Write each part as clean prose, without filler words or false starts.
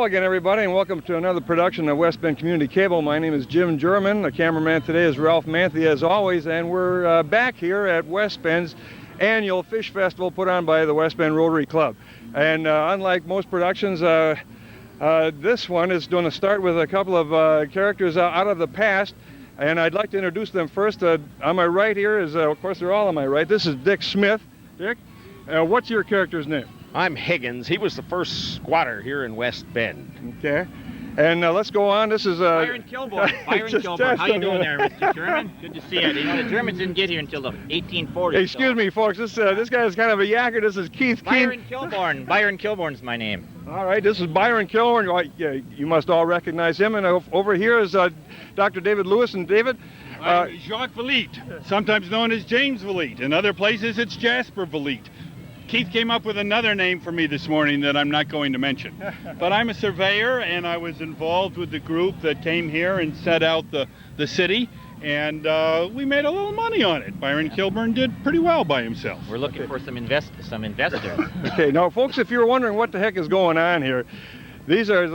Hello again, everybody, and welcome to another production of West Bend Community Cable. My name is Jim German. The cameraman today is Ralph Manthey, as always, and we're back here at West Bend's annual Fish Festival put on by the West Bend Rotary Club. And unlike most productions, this one is going to start with a couple of characters out of the past, and I'd like to introduce them first. On my right here is, of course, they're all on my right. This is Dick Smith. Dick, what's your character's name? I'm Higgins. He was the first squatter here in West Bend. Okay. And let's go on. This is Byron Kilborn. Byron Kilborn. How you doing there, Mr. German? Good to see you. You know, the Germans didn't get here until the 1840s. Excuse me, folks. This guy is kind of a yacker. This is Keith Byron Kilborn. Byron Kilborn's my name. All right. This is Byron Kilborn. You must all recognize him. And over here is Dr. David Lewis. And David? I'm Jacques Valite, sometimes known as James Valite. In other places, it's Jasper Valite. Keith came up with another name for me this morning that I'm not going to mention. But I'm a surveyor, and I was involved with the group that came here and set out the city, and we made a little money on it. Byron Kilborn did pretty well by himself. We're looking for some investors. Okay, now, folks, if you're wondering what the heck is going on here, these are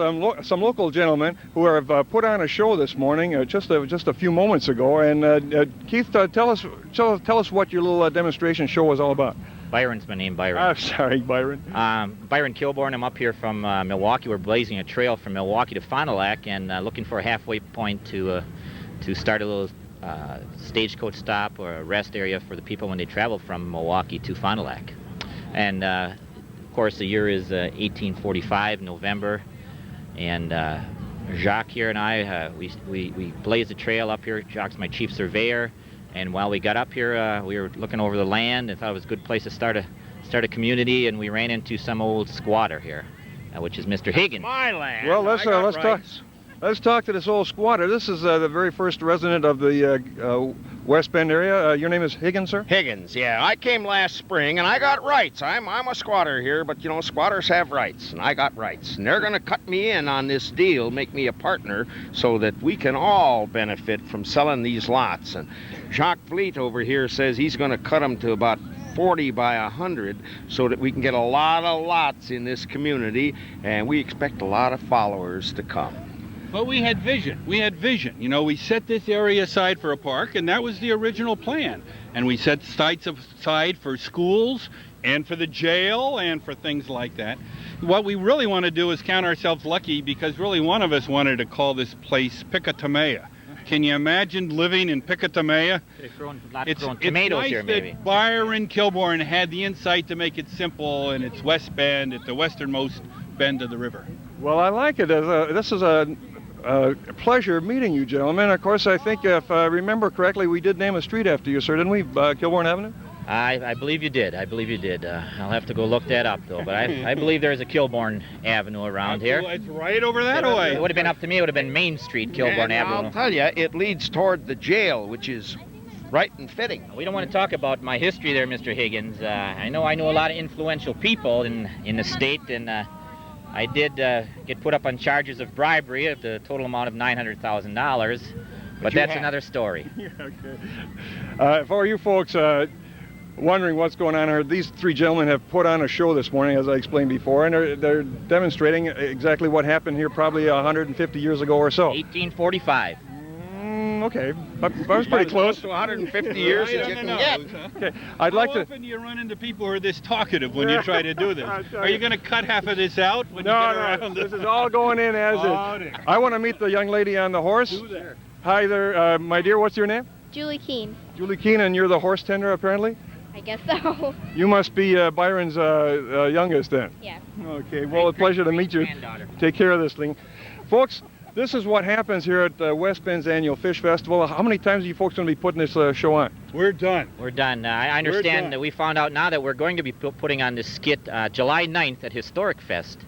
some local gentlemen who have put on a show this morning, just a few moments ago. And Keith, tell us what your little demonstration show was all about. Byron's my name, Byron. I'm sorry, Byron. Byron Kilborn. I'm up here from Milwaukee. We're blazing a trail from Milwaukee to Fond du Lac and looking for a halfway point to start a little stagecoach stop or a rest area for the people when they travel from Milwaukee to Fond du Lac. And of course, the year is 1845, November, and Jacques here and I, we blazed the trail up here. Jacques' my chief surveyor. And while we got up here, we were looking over the land and thought it was a good place to start a community, and we ran into some old squatter here, which is Mr. Higgins. My land. Well, let's talk to this old squatter. This is the very first resident of the West Bend area. Your name is Higgins, sir? Higgins, yeah. I came last spring, and I got rights. I'm a squatter here, but, you know, squatters have rights, and I got rights. And they're going to cut me in on this deal, make me a partner, so that we can all benefit from selling these lots. And Jacques Valite over here says he's going to cut them to about 40 by 100 so that we can get a lot of lots in this community, and we expect a lot of followers to come. But we had vision. You know, we set this area aside for a park, and that was the original plan. And we set sites aside for schools and for the jail and for things like that. What we really want to do is count ourselves lucky, because really one of us wanted to call this place Picatamea. Can you imagine living in Picatamea? They're growing tomatoes nice here, maybe. That Byron Kilborn had the insight to make it simple, and it's West Bend, at the westernmost bend of the river. Well, I like it. This is a pleasure meeting you, gentlemen. Of course, I think if I remember correctly, we did name a street after you, sir, didn't we? Kilborn Avenue? I believe you did. I'll have to go look that up, though. But I believe there's a Kilborn Avenue around here. It's right over that way. It would have been up to me. It would have been Main Street, Kilborn Avenue. I'll tell you, it leads toward the jail, which is right and fitting. We don't want to talk about my history there, Mr. Higgins. I know a lot of influential people in the state, and I did get put up on charges of bribery of the total amount of $900,000, but that's another story. Yeah, okay. For you folks wondering what's going on here, these three gentlemen have put on a show this morning, as I explained before, and they're demonstrating exactly what happened here probably 150 years ago or so. 1845. Okay, but I was pretty close. To 150 years that you can get. Okay, I'd like to. How often do you run into people who are this talkative when you try to do this? Are you going to cut half of this out when you get around? This is all going in as is. I want to meet the young lady on the horse. Hi there, my dear. What's your name? Julie Keene. Julie Keene, and you're the horse tender, apparently? I guess so. You must be Byron's youngest, then. Yeah. Okay, well, a pleasure to meet you. Take care of this thing. Folks, this is what happens here at West Bend's annual Fish Festival. How many times are you folks going to be putting this show on? We're done. We're done. I understand that we found out now that we're going to be putting on this skit July 9th at Historic Fest,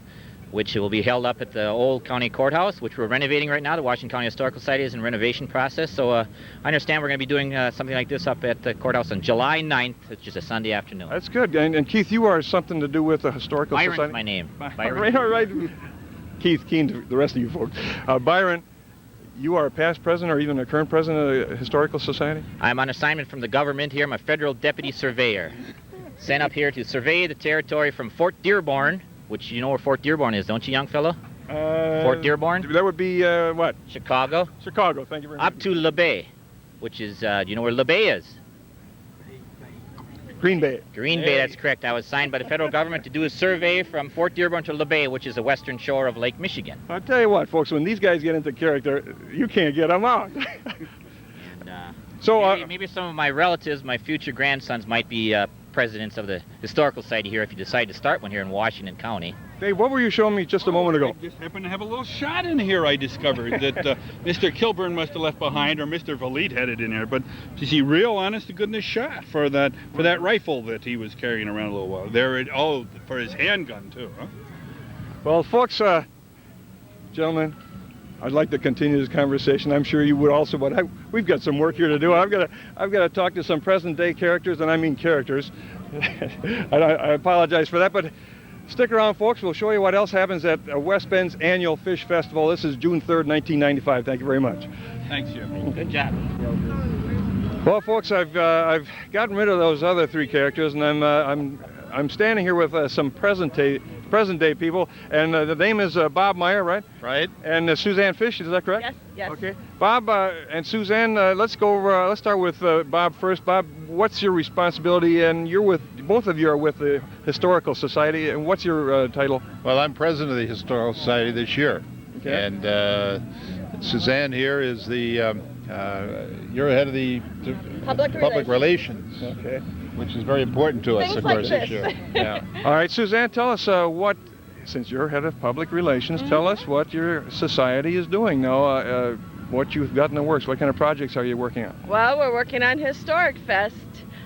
which will be held up at the old county courthouse, which we're renovating right now. The Washington County Historical Society is in renovation process. So I understand we're going to be doing something like this up at the courthouse on July 9th, which is a Sunday afternoon. That's good. And Keith, you are something to do with the Historical Byron's Society? my name. Byron. Right. Keith Keene, the rest of you folks. Byron, you are a past president or even a current president of the Historical Society? I'm on assignment from the government here. I'm a federal deputy surveyor, sent up here to survey the territory from Fort Dearborn, which you know where Fort Dearborn is, don't you, young fellow? Fort Dearborn, That would be what? Chicago, Chicago. Thank you very much. up to La Bay, which is, do you know where La Bay is? Green Bay. Green Bay, that's correct. I was signed by the federal government to do a survey from Fort Dearborn to La Bay, which is the western shore of Lake Michigan. I'll tell you what, folks, when these guys get into character, you can't get them out. And, So, maybe some of my relatives, my future grandsons, might be presidents of the Historical Society here if you decide to start one here in Washington County. Dave, what were you showing me just a moment ago? I just happened to have a little shot in here I discovered that Mr. Kilburn must have left behind, or Mr. Valit had it in there. But you see, real honest to goodness shot for that rifle that he was carrying around a little while. For his handgun too, huh? Well, folks, gentlemen, I'd like to continue this conversation. I'm sure you would also, but we've got some work here to do. I've got to talk to some present-day characters, and I mean characters. I apologize for that, but stick around, folks. We'll show you what else happens at West Bend's annual Fish Festival. This is June 3rd, 1995. Thank you very much. Thanks, Jim. Good job. Well, folks, I've gotten rid of those other three characters, and I'm standing here with some present day people, and the name is Bob Meyer, right? Right. And Suzanne Fish, is that correct? Yes, yes. Okay. Bob and Suzanne, let's start with Bob first. Bob, what's your responsibility? And both of you are with the Historical Society, and what's your title? Well, I'm president of the Historical Society this year. Okay. And Suzanne here is the, you're head of the Public relations. Okay. Which is very important to us, Things of like course, this. this year. Yeah. All right, Suzanne, tell us since you're head of public relations, tell us what your society is doing now, what you've got in the works. What kind of projects are you working on? Well, we're working on Historic Fest.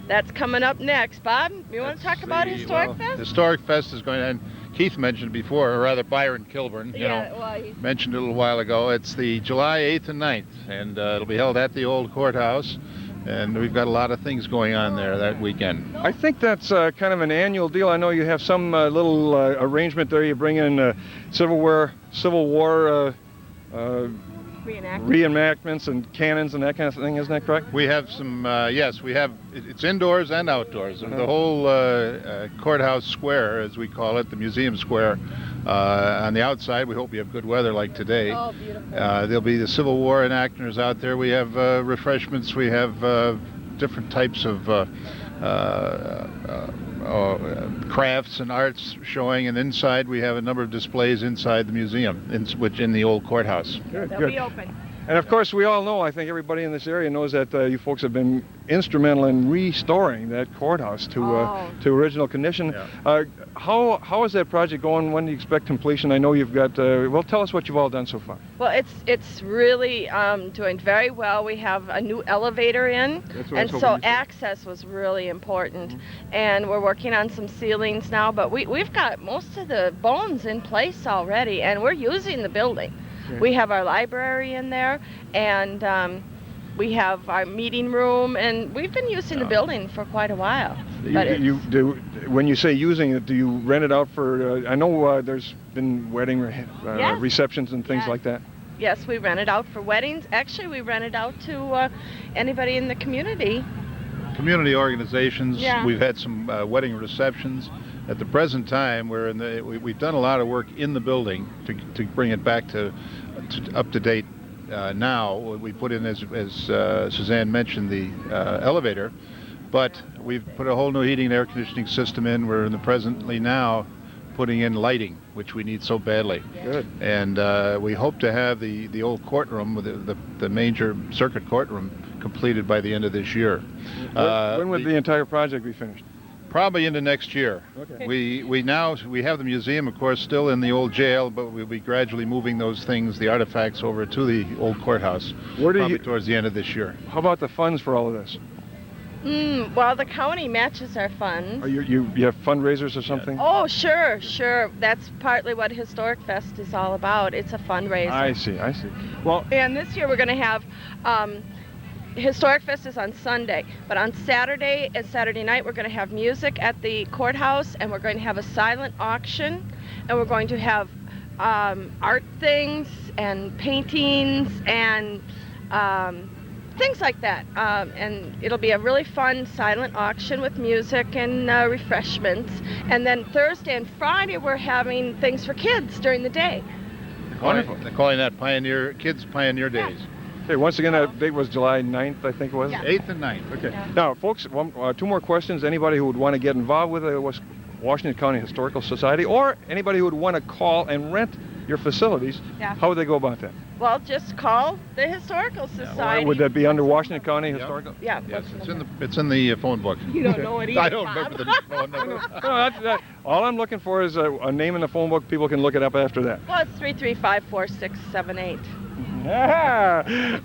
That's coming up next. Bob, you want to talk about Historic Fest? Historic Fest is going to, and Keith mentioned before, or rather Byron Kilburn, mentioned it a little while ago. It's the July 8th and 9th, and it'll be held at the old courthouse. And we've got a lot of things going on there that weekend. I think that's kind of an annual deal. I know you have some little arrangement there. You bring in Civil War reenactments and cannons and that kind of thing. Isn't that correct? We have some, yes, we have, it's indoors and outdoors. The whole courthouse square, as we call it, the museum square, on the outside, we hope we have good weather like today. Oh, beautiful. There'll be the Civil War enactors out there. We have refreshments. We have different types of crafts and arts showing, and inside we have a number of displays inside the museum, in the old courthouse. Good, They'll good. be open. And of course, we all know, I think everybody in this area knows that you folks have been instrumental in restoring that courthouse to original condition. Yeah. How is that project going? When do you expect completion? I know you've got, well, tell us what you've all done so far. Well, it's really doing very well. We have a new elevator in, That's what I was and hoping so you said. access was really important. And we're working on some ceilings now, but we've got most of the bones in place already, and we're using the building. Okay. We have our library in there, and we have our meeting room, and we've been using the building for quite a while. But When you say using it, do you rent it out for, I know there's been wedding Yes. receptions and things Yes. like that. yes, we rent it out for weddings. Actually, we rent it out to anybody in the community. Community organizations. Yeah. We've had some wedding receptions. At the present time, we've done a lot of work in the building to bring it back to up to date. Now we put in, as Suzanne mentioned, the elevator, but we've put a whole new heating and air conditioning system in. We're presently now putting in lighting, which we need so badly. Good. And we hope to have the old courtroom, with the major circuit courtroom, completed by the end of this year. When would the entire project be finished? Probably into next year. Okay. We have the museum, of course, still in the old jail, but we'll be gradually moving those things, the artifacts, over to the old courthouse. Where do probably you- towards the end of this year. How about the funds for all of this? Well, the county matches our funds. Are you have fundraisers or something? Oh, sure. That's partly what Historic Fest is all about. It's a fundraiser. I see. Well, And this year we're going to have Historic Fest is on Sunday, but on Saturday and Saturday night we're going to have music at the courthouse, and we're going to have a silent auction, and we're going to have art things and paintings and things like that. And it'll be a really fun silent auction with music and refreshments. And then Thursday and Friday we're having things for kids during the day. Wonderful. They're calling that Kids Pioneer Days. Okay, once again, that date was July 9th, I think it was. Yeah. 8th and 9th. Okay. Yeah. Now, folks, two more questions. Anybody who would want to get involved with the Washington County Historical Society, or anybody who would want to call and rent your facilities, Yeah. how would they go about that? Well, just call the Historical Society. Would that be under Washington County Historical? Yeah. Yes, it's in the phone book. You don't know it either. I don't Bob. remember the phone number. No, all I'm looking for is a name in the phone book. People can look it up after that. Well, it's 335-4678.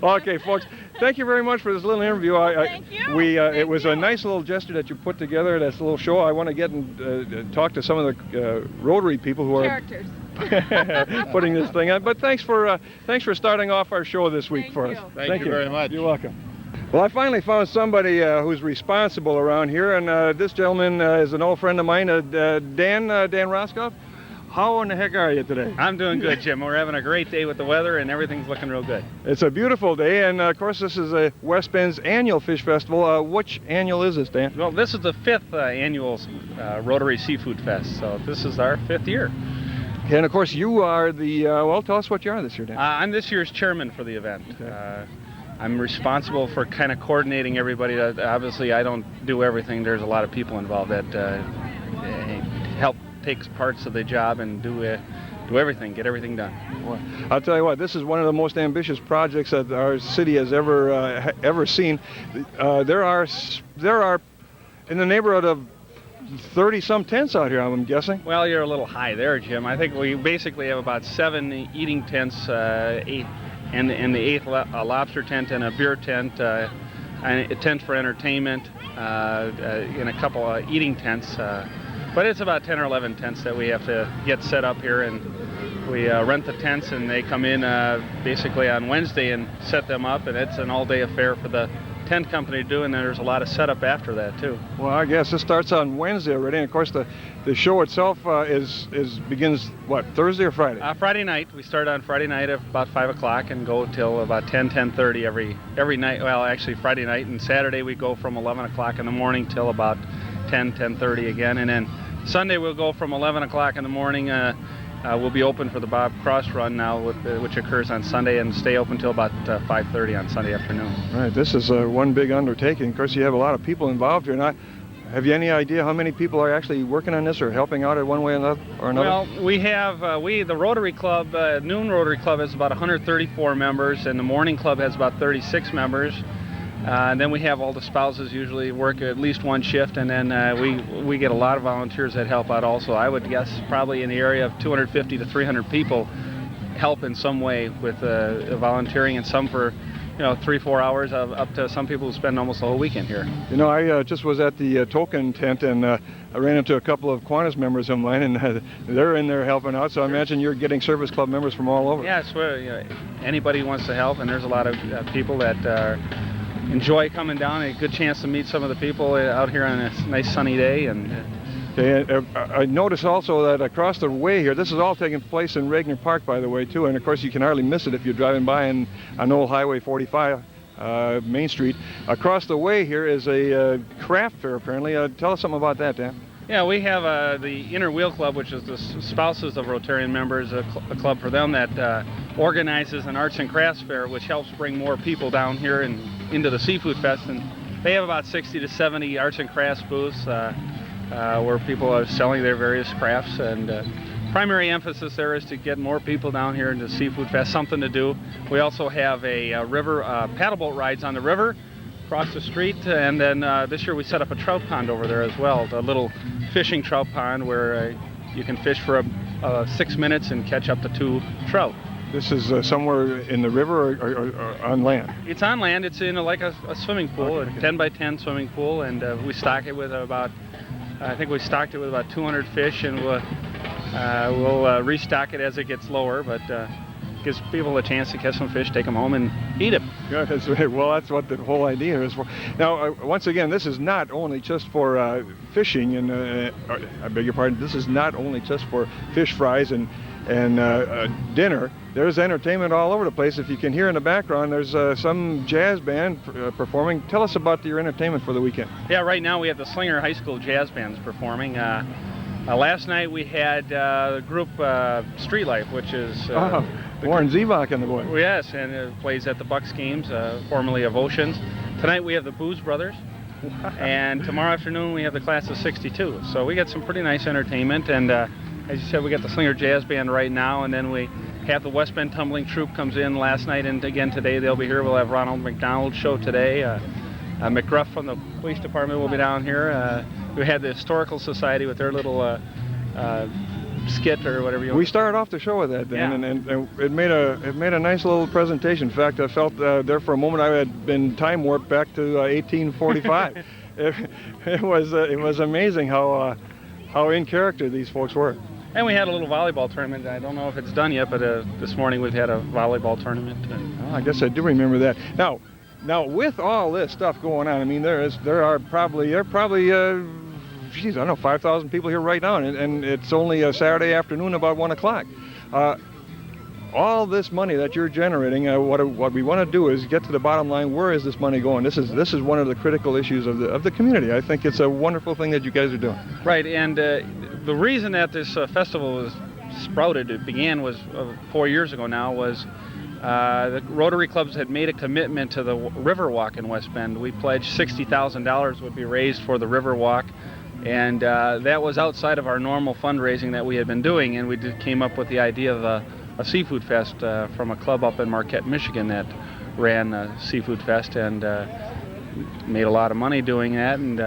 Okay, folks. Thank you very much for this little interview. Thank you. It was a nice little gesture that you put together. This little show. I want to get and talk to some of the Rotary people who are Characters. putting this thing on. But thanks for starting off our show this week Thank for you. us. Thank you very much. You're welcome. Well, I finally found somebody who's responsible around here, and this gentleman is an old friend of mine, Dan Roscoff. How in the heck are you today? I'm doing good, Jim. We're having a great day with the weather, and everything's looking real good. It's a beautiful day, and of course this is West Bend's annual fish festival. Which annual is this, Dan? Well, this is the 5th annual Rotary Seafood Fest, so this is our 5th year. And of course you are the, well, tell us what you are this year, Dan. I'm this year's chairman for the event. Okay. I'm responsible for kind of coordinating everybody. Obviously, I don't do everything. There's a lot of people involved that help take parts of the job and do everything, get everything done. Well, I'll tell you what, this is one of the most ambitious projects that our city has ever seen. There are in the neighborhood of 30-some tents out here, I'm guessing. Well, you're a little high there, Jim. I think we basically have about 7 eating tents, 8, and the 8th a lobster tent and a beer tent, and a tent for entertainment, and a couple of eating tents. But it's about 10 or 11 tents that we have to get set up here, and we rent the tents, and they come in basically on Wednesday and set them up, and it's an all-day affair for the tent company to do, and there's a lot of setup after that too. Well, I guess this starts on Wednesday already, and of course the show itself begins what, Thursday or Friday? Friday night. We start on Friday night at about 5 o'clock and go till about 10:30 every night. Well, actually Friday night, and Saturday we go from 11 o'clock in the morning till about 10:30 again, and then Sunday we'll go from 11 o'clock in the morning. We'll be open for the Bob Cross Run now, which occurs on Sunday, and stay open till about 5:30 on Sunday afternoon. Right, this is one big undertaking. Of course, you have a lot of people involved here. Now, have you any idea how many people are actually working on this or helping out in one way or another? Well, we have, the Rotary Club, Noon Rotary Club has about 134 members, and the Morning Club has about 36 members. And then we have all the spouses usually work at least one shift, and then we get a lot of volunteers that help out also. I would guess probably in the area of 250 to 300 people help in some way with volunteering, and some for 3-4 hours, up to some people who spend almost the whole weekend here. You know, I just was at the token tent, and I ran into a couple of Kiwanis members of mine, and they're in there helping out, so I imagine you're getting Service Club members from all over. Yeah, it's where anybody wants to help, and there's a lot of people that enjoy coming down. A good chance to meet some of the people out here on a nice sunny day. And Okay, I notice also that across the way here, this is all taking place in Regner Park, by the way, too, and of course you can hardly miss it if you're driving by on Old Highway 45, Main Street. Across the way here is a craft fair, apparently. Tell us something about that, Dan. yeah, we have the Inner Wheel Club, which is the spouses of Rotarian members, a club for them that organizes an arts and crafts fair, which helps bring more people down here and into the Seafood Fest. And they have about 60 to 70 arts and crafts booths where people are selling their various crafts. And primary emphasis there is to get more people down here into Seafood Fest, something to do. We also have a river paddleboat rides on the river across the street, and then this year we set up a trout pond over there as well, a little fishing trout pond where you can fish for 6 minutes and catch up to 2 trout. This is somewhere in the river or on land? It's on land. It's in like a swimming pool, Okay. a 10 by 10 swimming pool, and we stock it with I think we stocked it with about 200 fish, and we'll restock it as it gets lower, but gives people a chance to catch some fish, take them home, and eat them. Yeah, that's right. Well, that's what the whole idea is for. Now, once again, this is not only just for fishing, and I beg your pardon, this is not only just for fish fries and dinner. There's entertainment all over the place. If you can hear in the background, there's some jazz band performing. Tell us about your entertainment for the weekend. Yeah, right now we have the Slinger High School Jazz Bands performing. Last night we had the group Street Life, which is Warren Zevach and the boys. Yes, and plays at the Bucks games, formerly of Oceans. Tonight we have the Booze Brothers, and tomorrow afternoon we have the class of '62. So we got some pretty nice entertainment, and as you said, we got the Slinger Jazz Band right now, and then we have the West Bend Tumbling Troupe comes in last night and again today. They'll be here. We'll have Ronald McDonald show today. McGruff from the police department will be down here. We had the Historical Society with their little skit or whatever you want. We started off the show with that, Dan, Yeah. and it made a nice little presentation. In fact, I felt there for a moment I had been time warped back to 1845. it was amazing how in character these folks were. And we had a little volleyball tournament. I don't know if it's done yet, but this morning we've had a volleyball tournament. Well, I guess I do remember that. Now with all this stuff going on, I mean, there are probably geez, I don't know, 5,000 people here right now, and it's only a Saturday afternoon about 1 o'clock. All this money that you're generating, what we want to do is get to the bottom line. Where is this money going? This is one of the critical issues of the community. I think it's a wonderful thing that you guys are doing. Right, and the reason that this festival was sprouted, it began was 4 years ago now, was the Rotary clubs had made a commitment to the Riverwalk in West Bend. We pledged $60,000 would be raised for the Riverwalk, and that was outside of our normal fundraising that we had been doing, and we came up with the idea of a seafood fest from a club up in Marquette, Michigan that ran a seafood fest, and made a lot of money doing that, and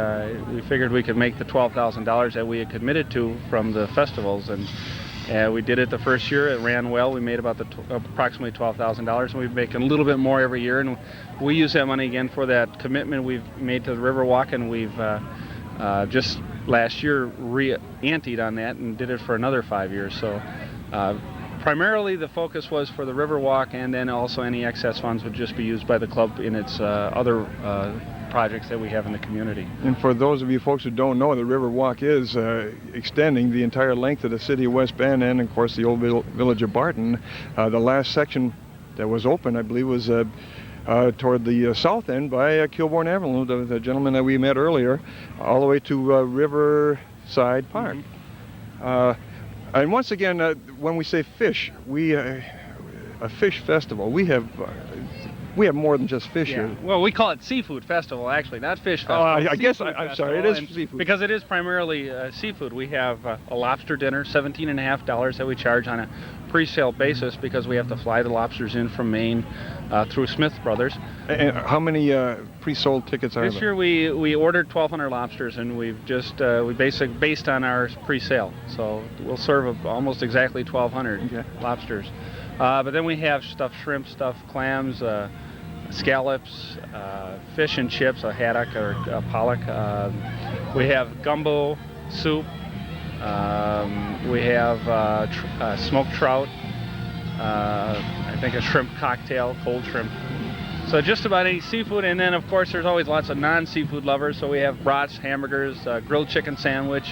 we figured we could make the $12,000 that we had committed to from the festivals, and we did it the first year. It ran well. We made about approximately $12,000, and we're making a little bit more every year, and we use that money again for that commitment we've made to the Riverwalk, and we've just last year re-anteed on that and did it for another 5 years. So primarily the focus was for the Riverwalk, and then also any excess funds would just be used by the club in its other projects that we have in the community. And for those of you folks who don't know, the Riverwalk is extending the entire length of the city of West Bend and, of course, the old village of Barton. The last section that was open, I believe, was toward the south end by Kilbourne Avenue, the gentleman that we met earlier, all the way to Riverside Park. Mm-hmm. And once again, when we say fish, a fish festival. We have more than just fish here. Well, we call it Seafood Festival, actually, not Fish Festival. I guess Seafood I'm sorry, it Festival, is seafood. Because it is primarily seafood. We have a lobster dinner, $17.50 that we charge on a pre-sale basis because we have to fly the lobsters in from Maine through Smith Brothers. And how many pre-sold tickets are there? This year we ordered 1,200 lobsters, and we've just based on our pre-sale. So we'll serve almost exactly 1,200 lobsters. But then we have stuffed shrimp, stuffed clams, scallops, fish and chips, a haddock or a pollock. We have gumbo soup. We have smoked trout. I think a shrimp cocktail, cold shrimp. So just about any seafood, and then of course there's always lots of non-seafood lovers. So we have brats, hamburgers, grilled chicken sandwich,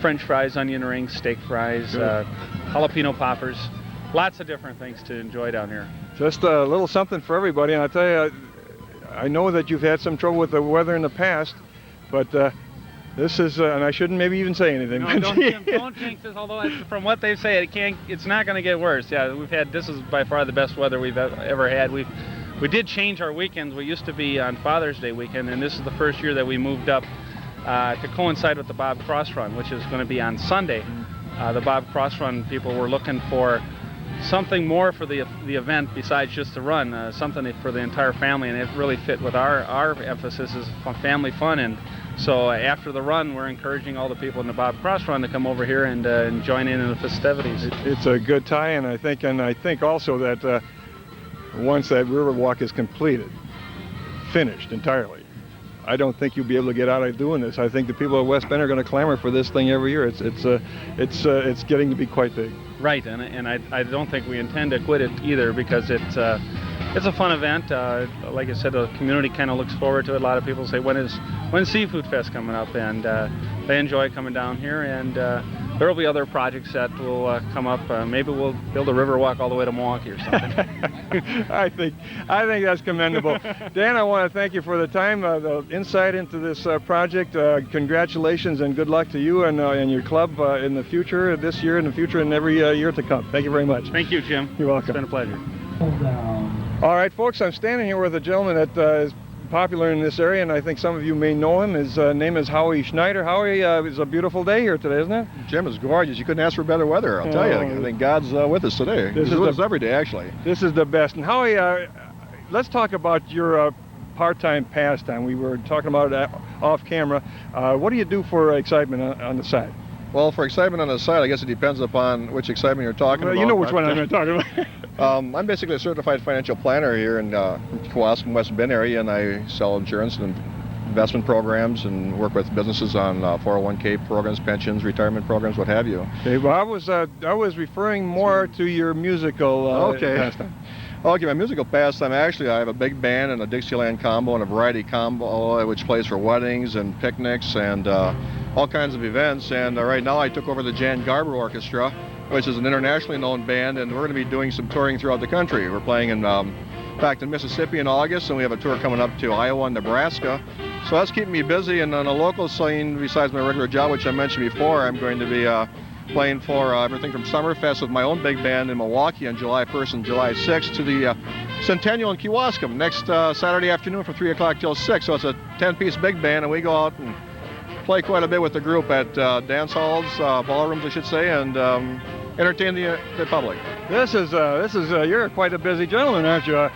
French fries, onion rings, steak fries, jalapeno poppers. Lots of different things to enjoy down here. Just a little something for everybody, and I tell you, I know that you've had some trouble with the weather in the past, but this is, and I shouldn't maybe even say anything. No, don't jinx this. Although from what they say, it's not going to get worse. Yeah, this is by far the best weather we've ever had. We did change our weekends. We used to be on Father's Day weekend, and this is the first year that we moved up to coincide with the Bob Cross Run, which is going to be on Sunday. The Bob Cross Run people were looking for something more for the event besides just the run, something for the entire family, and it really fit with our emphasis is family fun. And so after the run, we're encouraging all the people in the Bob Cross Run to come over here and join in the festivities. It's a good tie, and I think also that once that Riverwalk is completed, finished entirely, I don't think you'll be able to get out of doing this. I think the people of West Bend are going to clamor for this thing every year. It's getting to be quite big. Right, and I don't think we intend to quit it either, because it's a fun event. Like I said, the community kind of looks forward to it. A lot of people say, when's Seafood Fest coming up? And they enjoy coming down here, and there will be other projects that will come up. Maybe we'll build a river walk all the way to Milwaukee or something. I think that's commendable. Dan, I want to thank you for the time, the insight into this project. Congratulations and good luck to you and your club in the future, this year, in the future, and every year to come. Thank you very much. Thank you, Jim. You're welcome. It's been a pleasure. All right, folks, I'm standing here with a gentleman that is popular in this area, and I think some of you may know him. His name is Howie Schneider. Howie, it's a beautiful day here today, isn't it? Jim, is gorgeous. You couldn't ask for better weather, I'll tell you. I think God's with us today. He's with us every day, actually. This is the best. And Howie, let's talk about your part-time pastime. We were talking about it off camera. What do you do for excitement on the side? Well, for excitement on the side, I guess it depends upon which excitement you're talking about. You know which one I'm going to talk about. I'm basically a certified financial planner here in Kewaskum, West Bend area, and I sell insurance and investment programs and work with businesses on 401k programs, pensions, retirement programs, what have you. Okay, well, I was referring more to your musical pastime. Okay, my musical pastime, actually, I have a big band and a Dixieland combo and a variety combo, which plays for weddings and picnics and all kinds of events. And right now I took over the Jan Garber Orchestra, which is an internationally known band, and we're going to be doing some touring throughout the country. We're playing in Mississippi in August, and we have a tour coming up to Iowa and Nebraska. So that's keeping me busy. And on a local scene, besides my regular job, which I mentioned before, I'm going to be playing for everything from Summerfest with my own big band in Milwaukee on July 1st and July 6th to the Centennial in Kewaskum next Saturday afternoon from 3 o'clock till 6. So it's a 10-piece big band, and we go out and play quite a bit with the group at dance halls, ballrooms, I should say, and entertain the public. This is you're quite a busy gentleman, aren't you?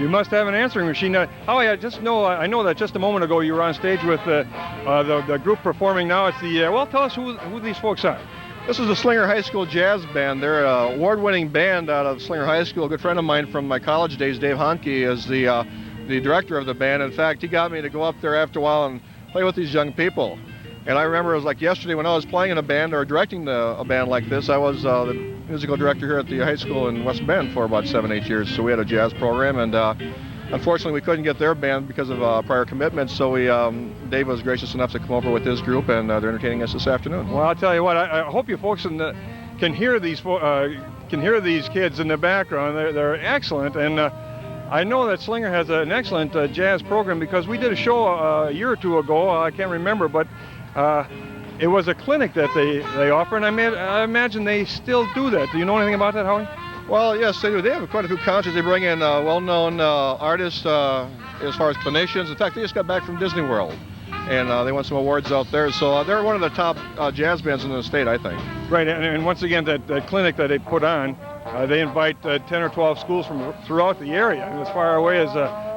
You must have an answering machine. Howie, I know that just a moment ago you were on stage with the group performing now. It's the well, tell us who these folks are. This is the Slinger High School Jazz Band. They're an award-winning band out of Slinger High School. A good friend of mine from my college days, Dave Honke, is the director of the band. In fact, he got me to go up there after a while and play with these young people. And I remember it was like yesterday when I was playing in a band or directing a band like this. I was the musical director here at the high school in West Bend for about 7-8 years. So we had a jazz program, and unfortunately we couldn't get their band because of prior commitments. So Dave was gracious enough to come over with his group, and they're entertaining us this afternoon. Well, I'll tell you what. I hope you folks can hear these kids in the background. They're excellent, and I know that Slinger has an excellent jazz program because we did a show a year or two ago. I can't remember, but it was a clinic that they offer, and I imagine they still do that. Do you know anything about that, Howie? Well, yes, they do. They have quite a few concerts. They bring in well-known artists as far as clinicians. In fact, they just got back from Disney World, and they won some awards out there. So they're one of the top jazz bands in the state, I think. Right, and once again, that clinic that they put on, they invite 10 or 12 schools from throughout the area, as far away as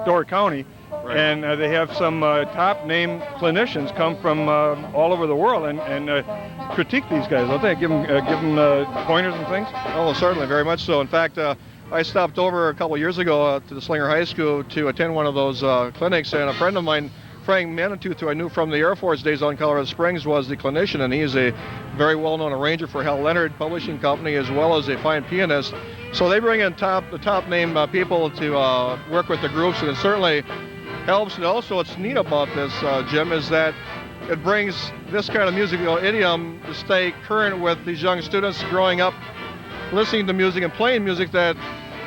Door County. Right. And they have some top-name clinicians come from all over the world and critique these guys, don't they? Give them pointers and things? Oh, certainly, very much so. In fact, I stopped over a couple years ago to the Slinger High School to attend one of those clinics, and a friend of mine, Frank Manthey, who I knew from the Air Force days out in Colorado Springs, was the clinician, and he's a very well-known arranger for Hal Leonard Publishing Company, as well as a fine pianist. So they bring in the top-name people to work with the groups, and it certainly helps. And also what's neat about this, Jim, is that it brings this kind of musical idiom to stay current with these young students growing up listening to music and playing music that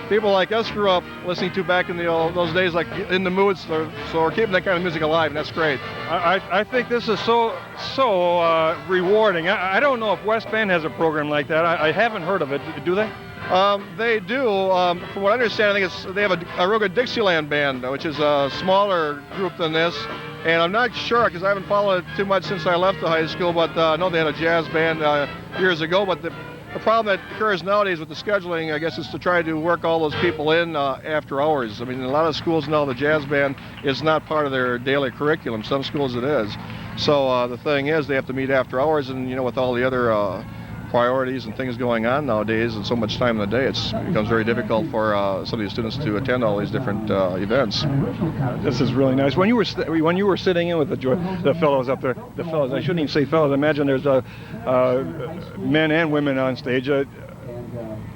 people like us grew up listening to back in those days, like In the Moods. So we're keeping that kind of music alive, and that's great. I think this is so rewarding. I don't know if West Bend has a program like that. I haven't heard of it. Do they? They do. From what I understand, I think they have a real good Dixieland band, which is a smaller group than this. And I'm not sure, because I haven't followed it too much since I left the high school, but I know they had a jazz band years ago. But the problem that occurs nowadays with the scheduling, I guess, is to try to work all those people in after hours. I mean, in a lot of schools now, the jazz band is not part of their daily curriculum. Some schools it is. So the thing is, they have to meet after hours, and with all the other priorities and things going on nowadays and so much time in the day, it becomes very difficult for some of these students to attend all these different events. This is really nice. When you were sitting in with the fellows up there, the fellows, I shouldn't even say fellows, I imagine there's men and women on stage.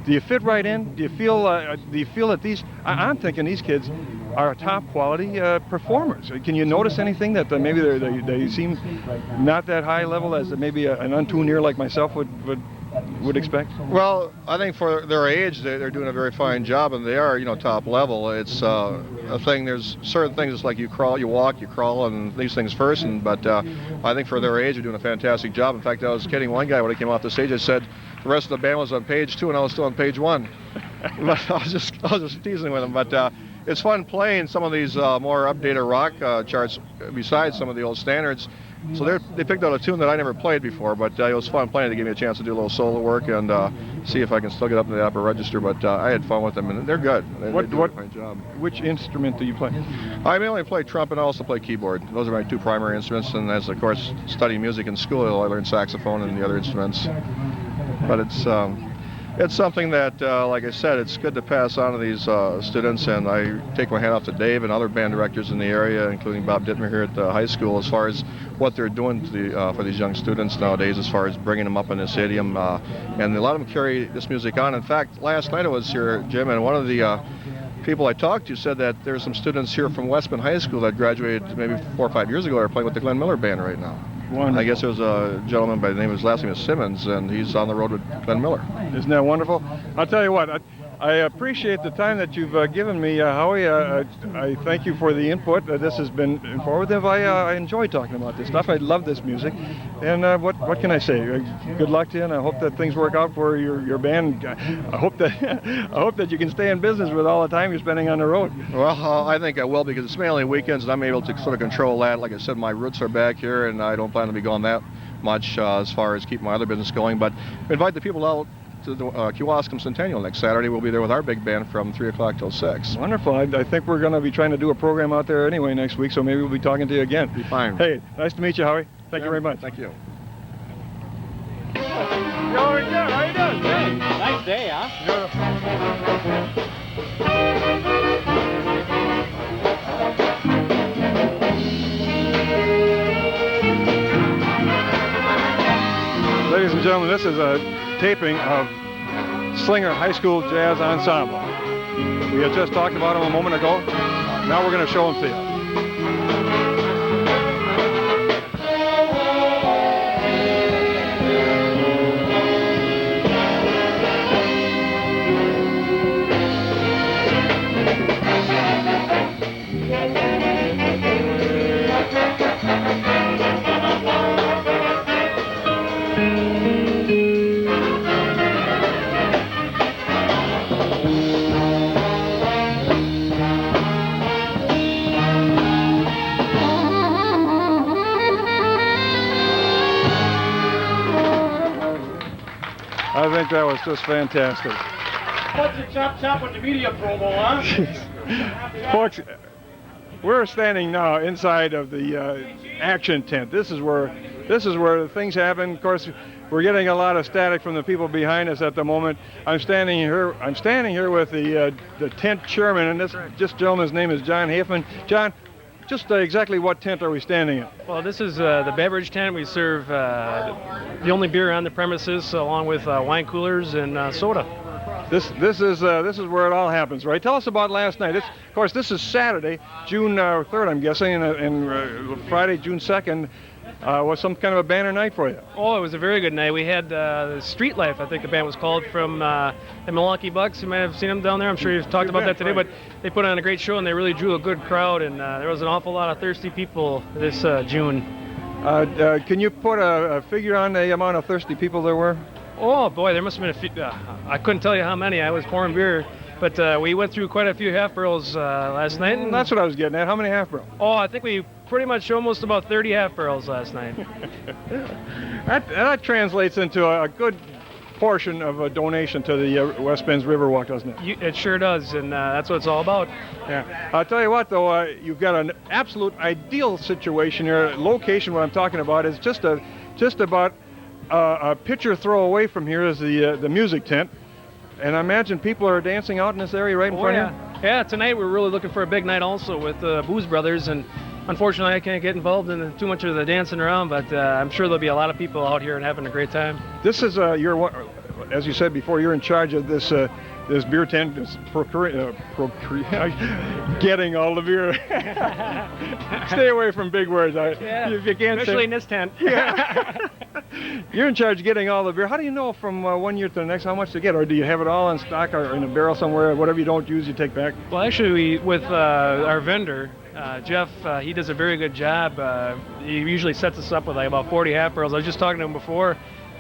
Do you fit right in? Do you feel that these? I'm thinking these kids are top quality performers. Can you notice anything that maybe they seem not that high level as maybe an untuned ear like myself would expect? Well, I think for their age, they're doing a very fine job, and they are, top level. It's a thing. There's certain things. It's like you crawl, you walk, you crawl, and these things first. But I think for their age, they're doing a fantastic job. In fact, I was kidding one guy when he came off the stage. I said the rest of the band was on page 2, and I was still on page 1. But I was just teasing with him. But it's fun playing some of these more updated rock charts besides some of the old standards. So they picked out a tune that I never played before, but it was fun playing to give me a chance to do a little solo work and see if I can still get up in the upper register. But I had fun with them, and they're good. They do a fine job. Which instrument do you play? I mainly play trumpet and I also play keyboard. Those are my 2 primary instruments, and as, of course, studying music in school, I learned saxophone and the other instruments. But it's something that, like I said, it's good to pass on to these students, and I take my hat off to Dave and other band directors in the area, including Bob Dittmer here at the high school, as far as what they're doing for these young students nowadays, as far as bringing them up in the stadium, and a lot of them carry this music on. In fact, last night I was here, Jim, and one of the people I talked to said that there's some students here from West Bend High School that graduated maybe 4 or 5 years ago are playing with the Glenn Miller Band right now. Wonderful. I guess there was a gentleman by the name, his last name is Simmons, and he's on the road with Glenn Miller. Isn't that wonderful? I'll tell you what, I appreciate the time that you've given me, Howie. I thank you for the input. This has been informative. I enjoy talking about this stuff. I love this music. And what can I say? Good luck to you, and I hope that things work out for your band. I hope that you can stay in business with all the time you're spending on the road. Well, I think I will, because it's mainly weekends, and I'm able to sort of control that. Like I said, my roots are back here, and I don't plan to be gone that much as far as keeping my other business going. But invite the people out to the Kewaskum Centennial next Saturday. We'll be there with our big band from 3 o'clock till 6. Wonderful. I think we're going to be trying to do a program out there anyway next week, so maybe we'll be talking to you again. Be fine. Hey, nice to meet you, Howie. Thank you very much. Thank you. How you doing? Good. Nice day, huh? Ladies and gentlemen, this is a taping of Slinger High School Jazz Ensemble. We had just talked about them a moment ago. Now we're going to show them to you. I think that was just fantastic. What's the chop with the media promo, huh? Folks, we're standing now inside of the action tent. This is where things happen. Of course, we're getting a lot of static from the people behind us at the moment. I'm standing here with the tent chairman, and this gentleman's name is John Hafman. John, just exactly what tent are we standing in? Well, this is the beverage tent. We serve the only beer on the premises, along with wine coolers and soda. This is where it all happens, right? Tell us about last night. Of course, this is Saturday, June 3rd, I'm guessing, and Friday, June 2nd. Was some kind of a banner night for you? Oh, it was a very good night. We had Street Life, I think the band was called, from the Milwaukee Bucks. You might have seen them down there. I'm sure you've talked about that today, right. But they put on a great show, and they really drew a good crowd, and there was an awful lot of thirsty people this June. Can you put a figure on the amount of thirsty people there were? Oh, boy, there must have been a few. I couldn't tell you how many. I was pouring beer. But we went through quite a few half barrels last night. And that's what I was getting at. How many half barrels? Oh, I think we pretty much almost about 30 half barrels last night. that translates into a good portion of a donation to the West Bend's Riverwalk, doesn't it? It sure does, and that's what it's all about. Yeah. I'll tell you what, though, you've got an absolute ideal situation here. Location, what I'm talking about, is just about a picture throw away from here is the music tent. And I imagine people are dancing out in this area right in front of you? Yeah, tonight we're really looking for a big night also with Booze Brothers, and unfortunately I can't get involved in too much of the dancing around, but I'm sure there'll be a lot of people out here and having a great time. This is as you said before, you're in charge of this this beer tent, getting all the beer. Stay away from big words. If you can't Especially in this tent. Yeah. You're in charge of getting all the beer. How do you know from one year to the next how much to get? Or do you have it all in stock or in a barrel somewhere? Whatever you don't use, you take back? Well, actually, with our vendor, Jeff, he does a very good job. He usually sets us up with like about 40 half barrels. I was just talking to him before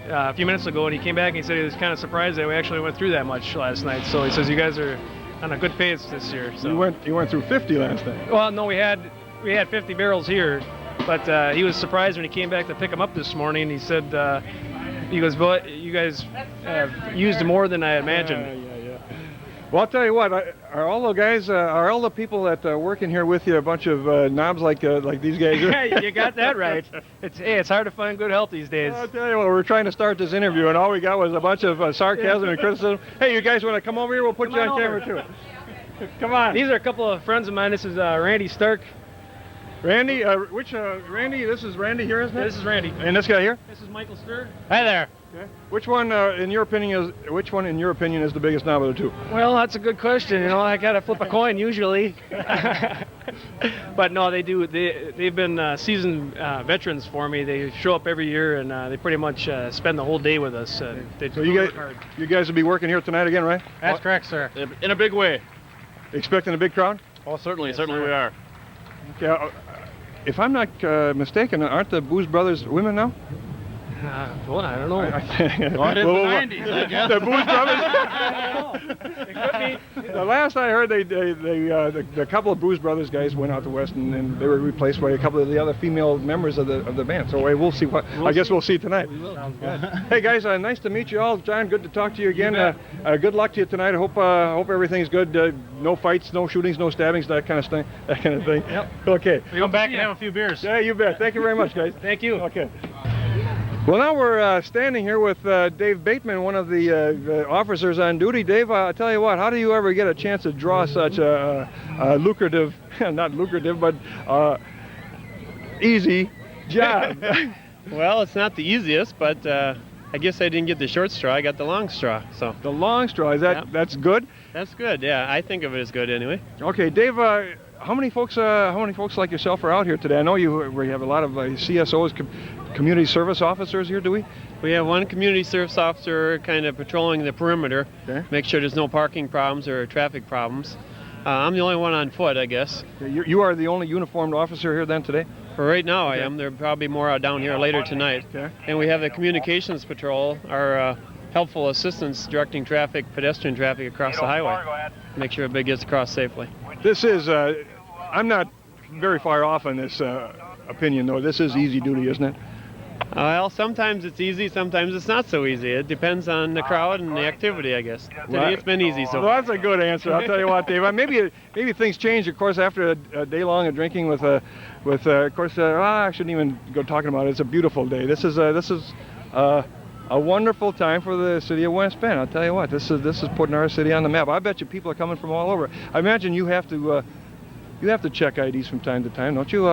a few minutes ago, and he came back and he said he was kind of surprised that we actually went through that much last night. So he says you guys are on a good pace this year. So. You went through 50 last night. Well, no, we had 50 barrels here, but he was surprised when he came back to pick them up this morning. He said he goes, "Well, you guys have used more than I imagined." Well, I'll tell you what. Are all the guys, are all the people that work in here with you a bunch of knobs like these guys? You got that right. It's hard to find good help these days. I'll tell you what. We're trying to start this interview, and all we got was a bunch of sarcasm and criticism. Hey, you guys want to come over here? We'll put you on camera too. Come on. These are a couple of friends of mine. This is Randy Stark. Randy, Randy? This is Randy here, isn't it? This is Randy. And this guy here? This is Michael Sturr. Hi there. Okay. Which one, in your opinion, is the biggest knob of the two? Well, that's a good question. You know, I gotta flip a coin usually. But no, they do. They've been seasoned veterans for me. They show up every year, and they pretty much spend the whole day with us. So you guys will be working here tonight again, right? That's correct, sir. In a big way. Expecting a big crowd? Oh, certainly we are. Okay. If I'm not mistaken, aren't the Booze Brothers women now? Well, I don't know. The Booze Brothers? It could be. The last I heard, the couple of Booze Brothers guys went out to West, and they were replaced by a couple of the other female members of the band. So we'll see what. I guess we'll see tonight. Sounds good. Hey guys, nice to meet you all. John, good to talk to you again. Good luck to you tonight. I hope everything's good. No fights, no shootings, no stabbings, that kind of thing. Yep. Okay. We'll come back and have a few beers. Yeah, you bet. Thank you very much, guys. Thank you. Okay. Well, now we're standing here with Dave Bateman, one of the officers on duty. Dave, I'll tell you what, how do you ever get a chance to draw such a lucrative, not lucrative, but easy job? Well, it's not the easiest, but I guess I didn't get the short straw. I got the long straw. So the long straw, that's good? That's good, yeah. I think of it as good anyway. Okay, Dave, how many folks like yourself are out here today? I know we have a lot of CSOs, community service officers here, do we? We have one community service officer kind of patrolling the perimeter, make sure there's no parking problems or traffic problems. I'm the only one on foot, I guess. Okay, you are the only uniformed officer here then today? For right now, I am. There'll probably more down here later tonight. Okay. And we have the communications patrol, our helpful assistance directing traffic, pedestrian traffic across the highway. Make sure everybody gets across safely. This is, I'm not very far off on this opinion, though. This is easy duty, isn't it? Well, sometimes it's easy, sometimes it's not so easy. It depends on the crowd and the activity, I guess. Today it's been easy so far. Well, that's a good answer. I'll tell you what, Dave. Maybe things change, of course, after a day long of drinking with of course, I shouldn't even go talking about it. It's a beautiful day. This is a wonderful time for the city of West Bend. I'll tell you what, this is putting our city on the map. I bet you people are coming from all over. I imagine you have to check IDs from time to time, don't you?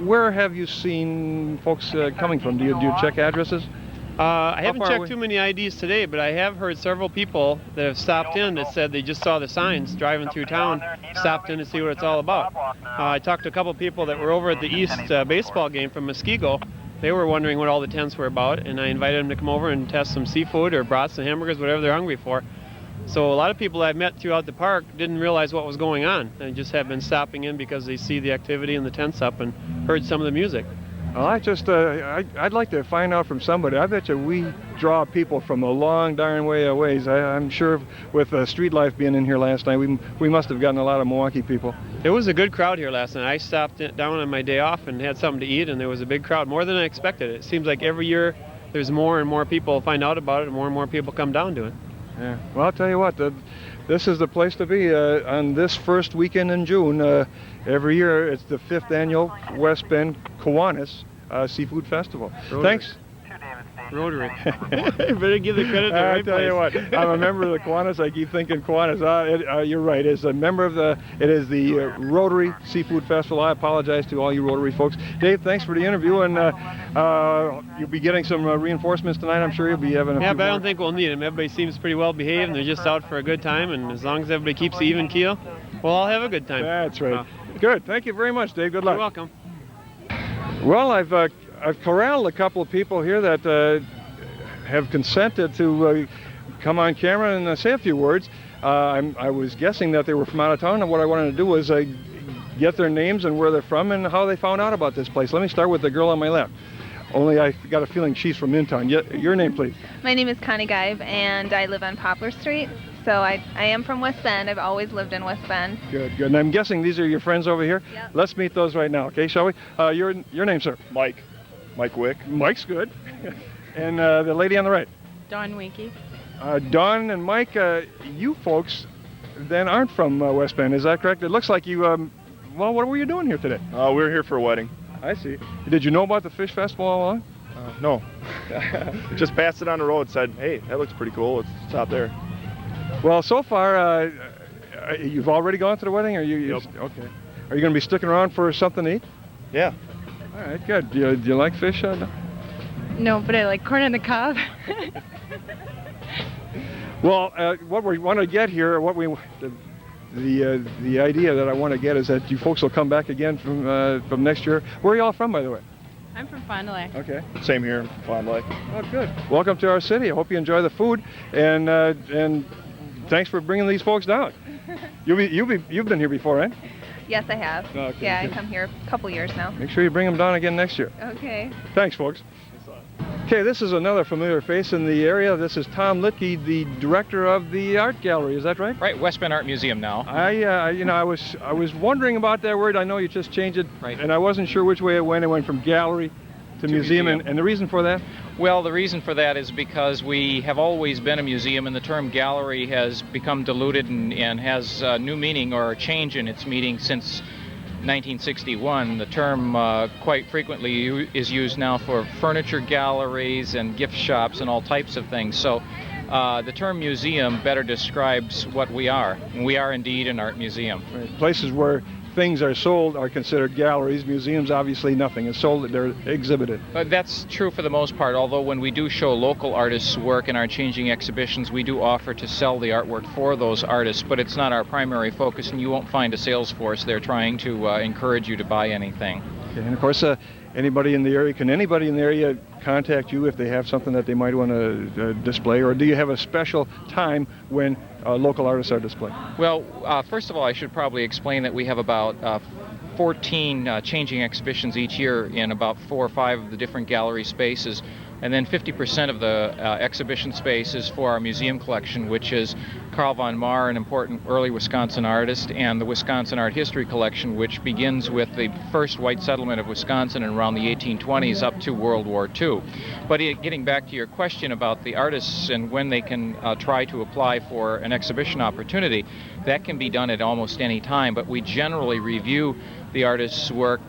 Where have you seen folks coming from? Do you check addresses? I haven't checked too many IDs today, but I have heard several people that have stopped in that said they just saw the signs driving through town, stopped in to see what it's all about. I talked to a couple people that were over at the East baseball game from Muskego. They were wondering what all the tents were about, and I invited them to come over and test some seafood or brought some hamburgers, whatever they're hungry for. So a lot of people I've met throughout the park didn't realize what was going on. They just have been stopping in because they see the activity and the tents up and heard some of the music. Well, I'd like to find out from somebody. I bet you we draw people from a long darn way of ways. I'm sure with street life being in here last night, we must have gotten a lot of Milwaukee people. It was a good crowd here last night. I stopped down on my day off and had something to eat, and there was a big crowd, more than I expected. It seems like every year there's more and more people find out about it, and more people come down to it. Yeah. Well, I'll tell you what, this is the place to be on this first weekend in June. Every year, it's the 5th annual West Bend Kiwanis Seafood Festival. Thanks. Rotary. Better give the credit to the right I tell you what, I'm a member of the Kiwanis. I keep thinking Kiwanis. You're right. It's a member of it is the Rotary Seafood Festival. I apologize to all you Rotary folks. Dave, thanks for the interview, and you'll be getting some reinforcements tonight. I'm sure you'll be having a Yeah, few but I more. don't think we'll need them. Everybody seems pretty well behaved, and they're just out for a good time, and as long as everybody keeps the even keel, we'll all have a good time. That's right. Good. Thank you very much, Dave. Good luck. You're welcome. Well, I've corralled a couple of people here that have consented to come on camera and say a few words. I was guessing that they were from out of town, and what I wanted to do was get their names and where they're from and how they found out about this place. Let me start with the girl on my left. Only I got a feeling she's from in town. Your name, please. My name is Connie Geib, and I live on Poplar Street. So I am from West Bend. I've always lived in West Bend. Good, good. And I'm guessing these are your friends over here? Yep. Let's meet those right now, okay, shall we? Your name, sir? Mike Wick. Mike's good. And the lady on the right? Dawn Winky. Dawn and Mike, you folks then aren't from West Bend, is that correct? It looks like you, well, what were you doing here today? We were here for a wedding. I see. Did you know about the fish festival all along? No. Just passed it on the road, said, hey, that looks pretty cool. Let's stop there. Well, so far, you've already gone to the wedding? Or Yep. Okay. Are you going to be sticking around for something to eat? Yeah. All right, good. Do you like fish? No? No, but I like corn on the cob. Well, what we want to get here, the idea that I want to get is that you folks will come back again from next year. Where are you all from, by the way? I'm from Fond du Lac. Okay. Same here in Fond du Lac. Oh, good. Welcome to our city. I hope you enjoy the food, and thanks for bringing these folks down. You've been here before, right? Yes, I have. Okay, yeah, good. I come here a couple years now. Make sure you bring them down again next year. Okay. Thanks, folks. Okay, this is another familiar face in the area. This is Tom Litke, the director of the art gallery. Is that right? Right, West Bend Art Museum now. I was wondering about that word. I know you just changed it, right, and I wasn't sure which way it went. It went from gallery to museum. And the reason for that? Well, the reason for that is because we have always been a museum, and the term gallery has become diluted and has new meaning or a change in its meaning since 1961. The term quite frequently is used now for furniture galleries and gift shops and all types of things. So the term museum better describes what we are. And we are indeed an art museum. Right. Places where things are sold are considered galleries. Museums, obviously, nothing is sold, they're exhibited. But that's true for the most part, although when we do show local artists' work in our changing exhibitions, we do offer to sell the artwork for those artists, but it's not our primary focus, and you won't find a sales force there trying to encourage you to buy anything. Okay, and of course, anybody in the area contact you if they have something that they might want to display, or do you have a special time when local artists are displaying? Well, first of all, I should probably explain that we have about 14 changing exhibitions each year in about 4 or 5 of the different gallery spaces. And then 50% of the exhibition space is for our museum collection, which is Carl von Maur, an important early Wisconsin artist, and the Wisconsin Art History Collection, which begins with the first white settlement of Wisconsin in around the 1820s up to World War II. But getting back to your question about the artists and when they can try to apply for an exhibition opportunity, that can be done at almost any time, but we generally review the artist's work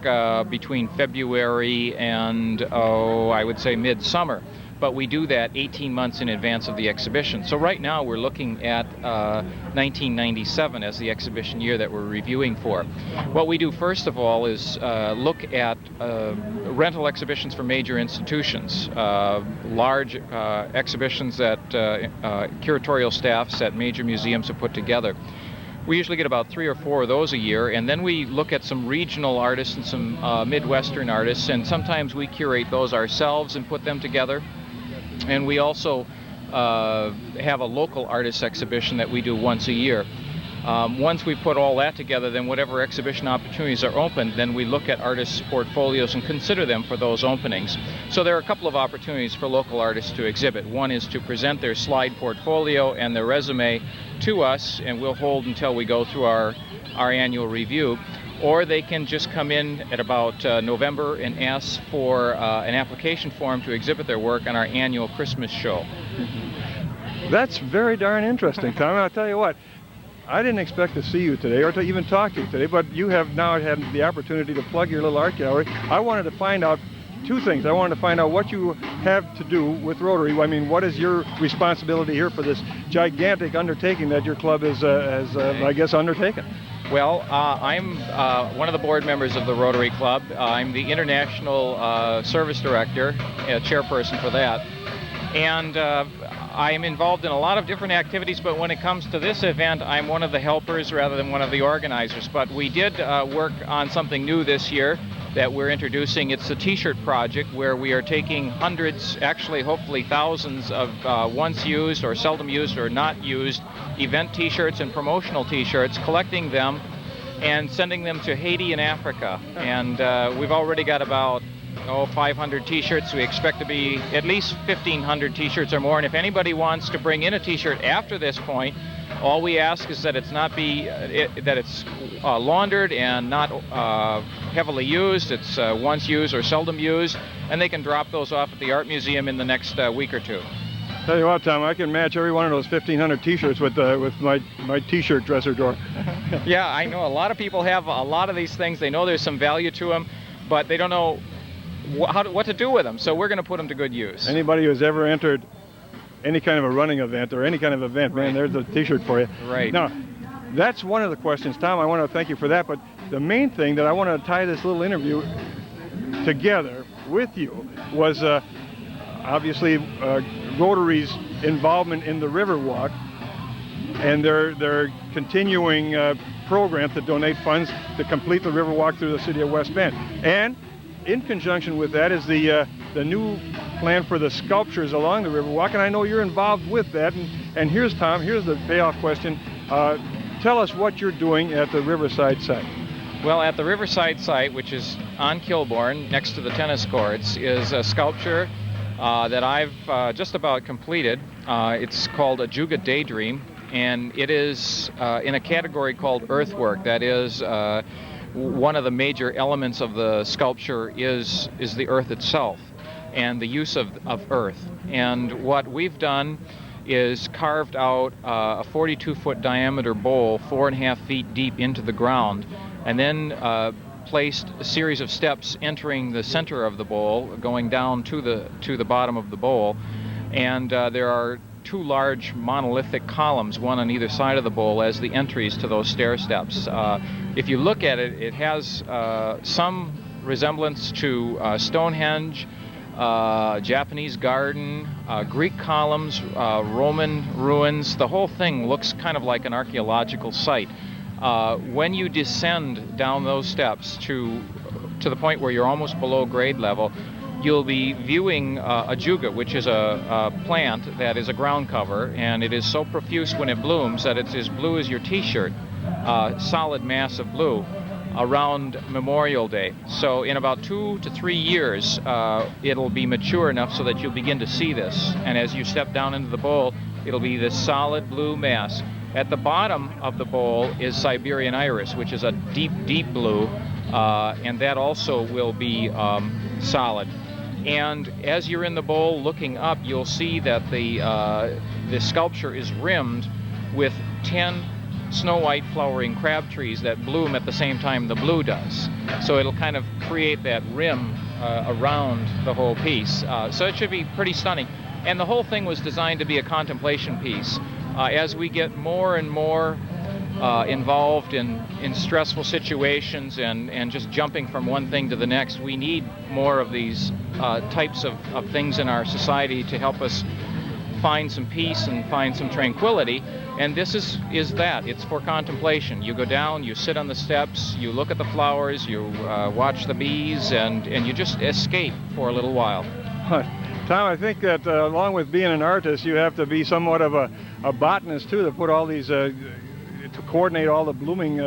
between February and, I would say midsummer. But we do that 18 months in advance of the exhibition. So right now we're looking at 1997 as the exhibition year that we're reviewing for. What we do first of all is look at rental exhibitions for major institutions, large exhibitions that curatorial staffs at major museums have put together. We usually get about 3 or 4 of those a year, and then we look at some regional artists and some Midwestern artists, and sometimes we curate those ourselves and put them together. And we also have a local artist exhibition that we do once a year. Once we put all that together, then whatever exhibition opportunities are open, then we look at artists' portfolios and consider them for those openings. So there are a couple of opportunities for local artists to exhibit. One is to present their slide portfolio and their resume to us, and we'll hold until we go through our annual review. Or they can just come in at about November and ask for an application form to exhibit their work on our annual Christmas show. That's very darn interesting, Tom. I'll tell you what, I didn't expect to see you today or to even talk to you today, but you have now had the opportunity to plug your little art gallery. I wanted to find out two things. I wanted to find out what you have to do with Rotary. I mean, what is your responsibility here for this gigantic undertaking that your club has I guess, undertaken? Well, I'm one of the board members of the Rotary Club. I'm the International Service Director, chairperson for that. And I'm involved in a lot of different activities, but when it comes to this event, I'm one of the helpers rather than one of the organizers. But we did work on something new this year that we're introducing. It's the T-shirt project, where we are taking hundreds, actually hopefully thousands of once used or seldom used or not used event T-shirts and promotional T-shirts, collecting them and sending them to Haiti and Africa. And we've already got about 500 T-shirts. We expect to be at least 1,500 T-shirts or more. And if anybody wants to bring in a T-shirt after this point, all we ask is that it's not that it's laundered and not heavily used. It's once used or seldom used, and they can drop those off at the Art Museum in the next week or two. Tell you what, Tom, I can match every one of those 1,500 T-shirts with my T-shirt dresser drawer. Yeah, I know a lot of people have a lot of these things. They know there's some value to them, but they don't know what to do with them. So we're going to put them to good use. Anybody who's ever entered any kind of a running event or any kind of event, man, there's a T-shirt for you. Right. Now, that's one of the questions, Tom. I want to thank you for that. But the main thing that I want to tie this little interview together with you was obviously Rotary's involvement in the Riverwalk and their continuing program to donate funds to complete the Riverwalk through the city of West Bend. And in conjunction with that is the new plan for the sculptures along the Riverwalk, and I know you're involved with that. And here's Tom, here's the payoff question. Tell us what you're doing at the Riverside site. Well, at the Riverside site, which is on Kilbourne, next to the tennis courts, is a sculpture that I've just about completed. It's called Ajuga Daydream, and it is in a category called earthwork. That is, one of the major elements of the sculpture is the earth itself and the use of earth. And what we've done is carved out a 42-foot diameter bowl 4.5 feet deep into the ground, and then placed a series of steps entering the center of the bowl, going down to the bottom of the bowl. And there are two large monolithic columns, one on either side of the bowl, as the entries to those stair steps. If you look at it, it has some resemblance to Stonehenge, Japanese garden, Greek columns, Roman ruins. The whole thing looks kind of like an archaeological site. When you descend down those steps to the point where you're almost below grade level, you'll be viewing ajuga, which is a plant that is a ground cover, and it is so profuse when it blooms that it's as blue as your T-shirt, solid mass of blue, around Memorial Day. So in about 2 to 3 years, it'll be mature enough so that you'll begin to see this. And as you step down into the bowl, it'll be this solid blue mass. At the bottom of the bowl is Siberian iris, which is a deep, deep blue, and that also will be solid. And as you're in the bowl looking up, you'll see that the sculpture is rimmed with 10 snow white flowering crab trees that bloom at the same time the blue does. So it'll kind of create that rim around the whole piece. So it should be pretty stunning. And the whole thing was designed to be a contemplation piece. As we get more and more involved in stressful situations and just jumping from one thing to the next, we need more of these types of things in our society to help us find some peace and find some tranquility. And this is that. It's for contemplation. You go down, you sit on the steps, you look at the flowers, you watch the bees, and you just escape for a little while. Tom, I think that along with being an artist, you have to be somewhat of a botanist too, to put all these to coordinate all the blooming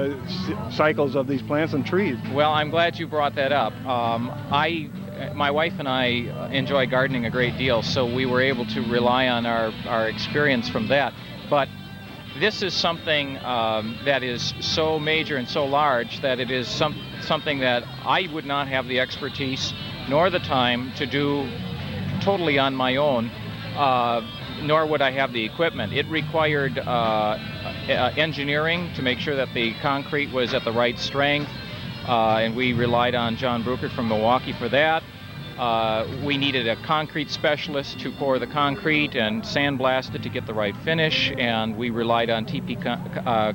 cycles of these plants and trees. Well, I'm glad you brought that up. My wife and I enjoy gardening a great deal, so we were able to rely on our experience from that. But this is something that is so major and so large that it is something that I would not have the expertise nor the time to do totally on my own, nor would I have the equipment. It required engineering to make sure that the concrete was at the right strength, and we relied on John Bruckert from Milwaukee for that. We needed a concrete specialist to pour the concrete and sandblast it to get the right finish, and we relied on TP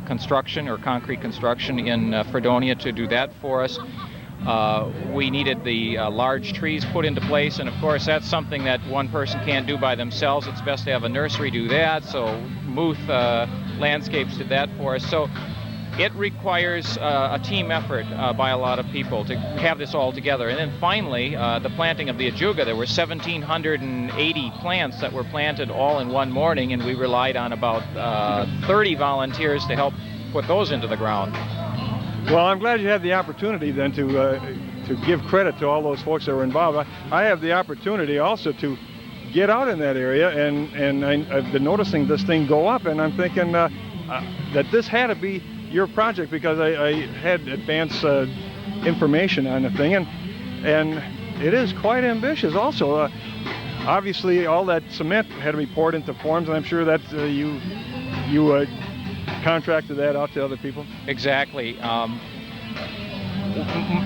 construction or concrete construction in Fredonia to do that for us. We needed the large trees put into place, and of course that's something that one person can't do by themselves. It's best to have a nursery do that, so Muth Landscapes did that for us. So it requires a team effort by a lot of people to have this all together. And then finally, the planting of the ajuga. There were 1,780 plants that were planted all in one morning, and we relied on about 30 volunteers to help put those into the ground. Well, I'm glad you had the opportunity then to give credit to all those folks that were involved. I have the opportunity also to get out in that area, and I've been noticing this thing go up, and I'm thinking that this had to be your project, because I had advance information on the thing, and it is quite ambitious also. Obviously, all that cement had to be poured into forms, and I'm sure that you contracted that out to other people? Exactly.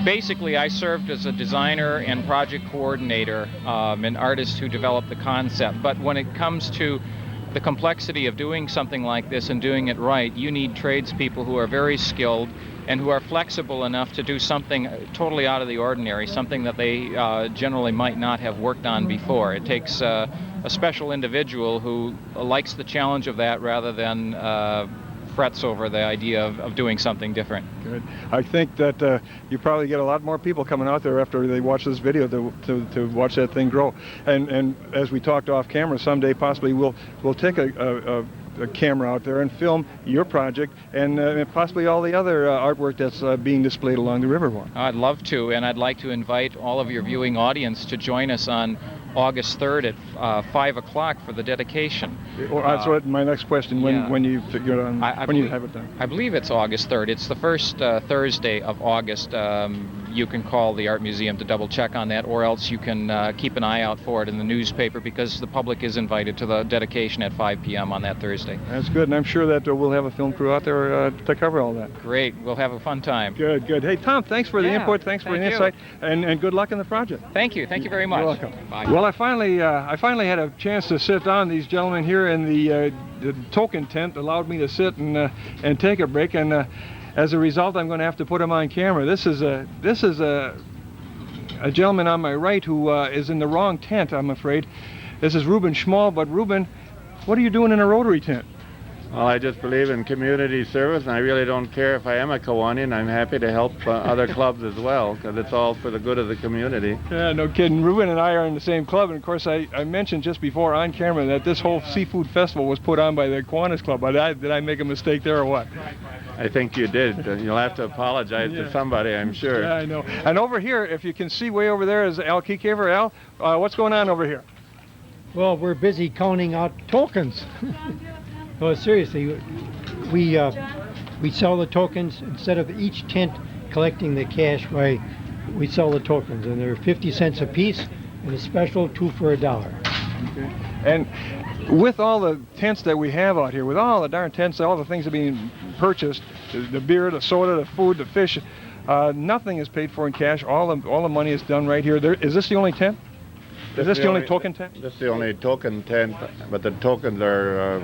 Basically, I served as a designer and project coordinator, an artist who developed the concept. But when it comes to the complexity of doing something like this and doing it right, you need tradespeople who are very skilled and who are flexible enough to do something totally out of the ordinary, something that they generally might not have worked on before. It takes a special individual who likes the challenge of that rather than frets over the idea of doing something different. Good. I think that you probably get a lot more people coming out there after they watch this video to watch that thing grow. And as we talked off camera, someday possibly we'll take a camera out there and film your project and possibly all the other artwork that's being displayed along the Riverwalk. I'd love to, and I'd like to invite all of your viewing audience to join us on August 3rd at 5 o'clock for the dedication. That's what my next question, when you figure it on, when you have it done. I believe it's August 3rd. It's the first Thursday of August. You can call the Art Museum to double check on that, or else you can keep an eye out for it in the newspaper, because the public is invited to the dedication at 5 p.m. on that Thursday. That's good, and I'm sure that we'll have a film crew out there to cover all that. Great. We'll have a fun time. Good, good. Hey, Tom, thanks for the input. Thanks for the insight, and good luck in the project. Thank you. Thank you very much. You're welcome. Bye. Well, I finally had a chance to sit down. These gentlemen here in the token tent allowed me to sit and take a break, and as a result, I'm going to have to put them on camera. This is a gentleman on my right who is in the wrong tent, I'm afraid. This is Reuben Schmall. But Reuben, what are you doing in a Rotary tent? Well, I just believe in community service, and I really don't care if I am a Kiwanian. I'm happy to help other clubs as well, because it's all for the good of the community. Yeah, no kidding. Reuben and I are in the same club, and of course I mentioned just before on camera that this whole seafood festival was put on by the Kiwanis Club. Did I make a mistake there or what? I think you did. You'll have to apologize to somebody, I'm sure. Yeah, I know. And over here, if you can see way over there, is Al Kiekever. Al, what's going on over here? Well, we're busy counting out tokens. No, seriously, we sell the tokens instead of each tent collecting the cash. We sell the tokens, and they're 50 cents a piece, and a special 2 for $1. Okay. And with all the tents that we have out here, with all the darn tents, all the things that are being purchased, the beer, the soda, the food, the fish, nothing is paid for in cash. All the money is done right here. Is this the only tent? Is this the only token tent? This is the only token tent, but the tokens are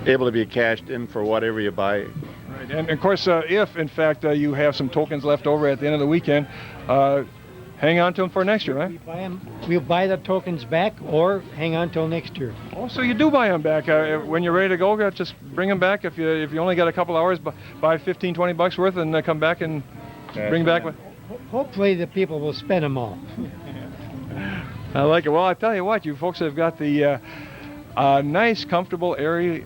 able to be cashed in for whatever you buy. Right. And of course, if in fact you have some tokens left over at the end of the weekend, hang on to them for next year, right? We'll buy the tokens back or hang on till next year. Oh, so you do buy them back. When you're ready to go, just bring them back. If you only got a couple hours, buy 15, 20 bucks worth and come back and bring back. Hopefully the people will spend them all. I like it. Well, I tell you what, you folks have got the nice, comfortable area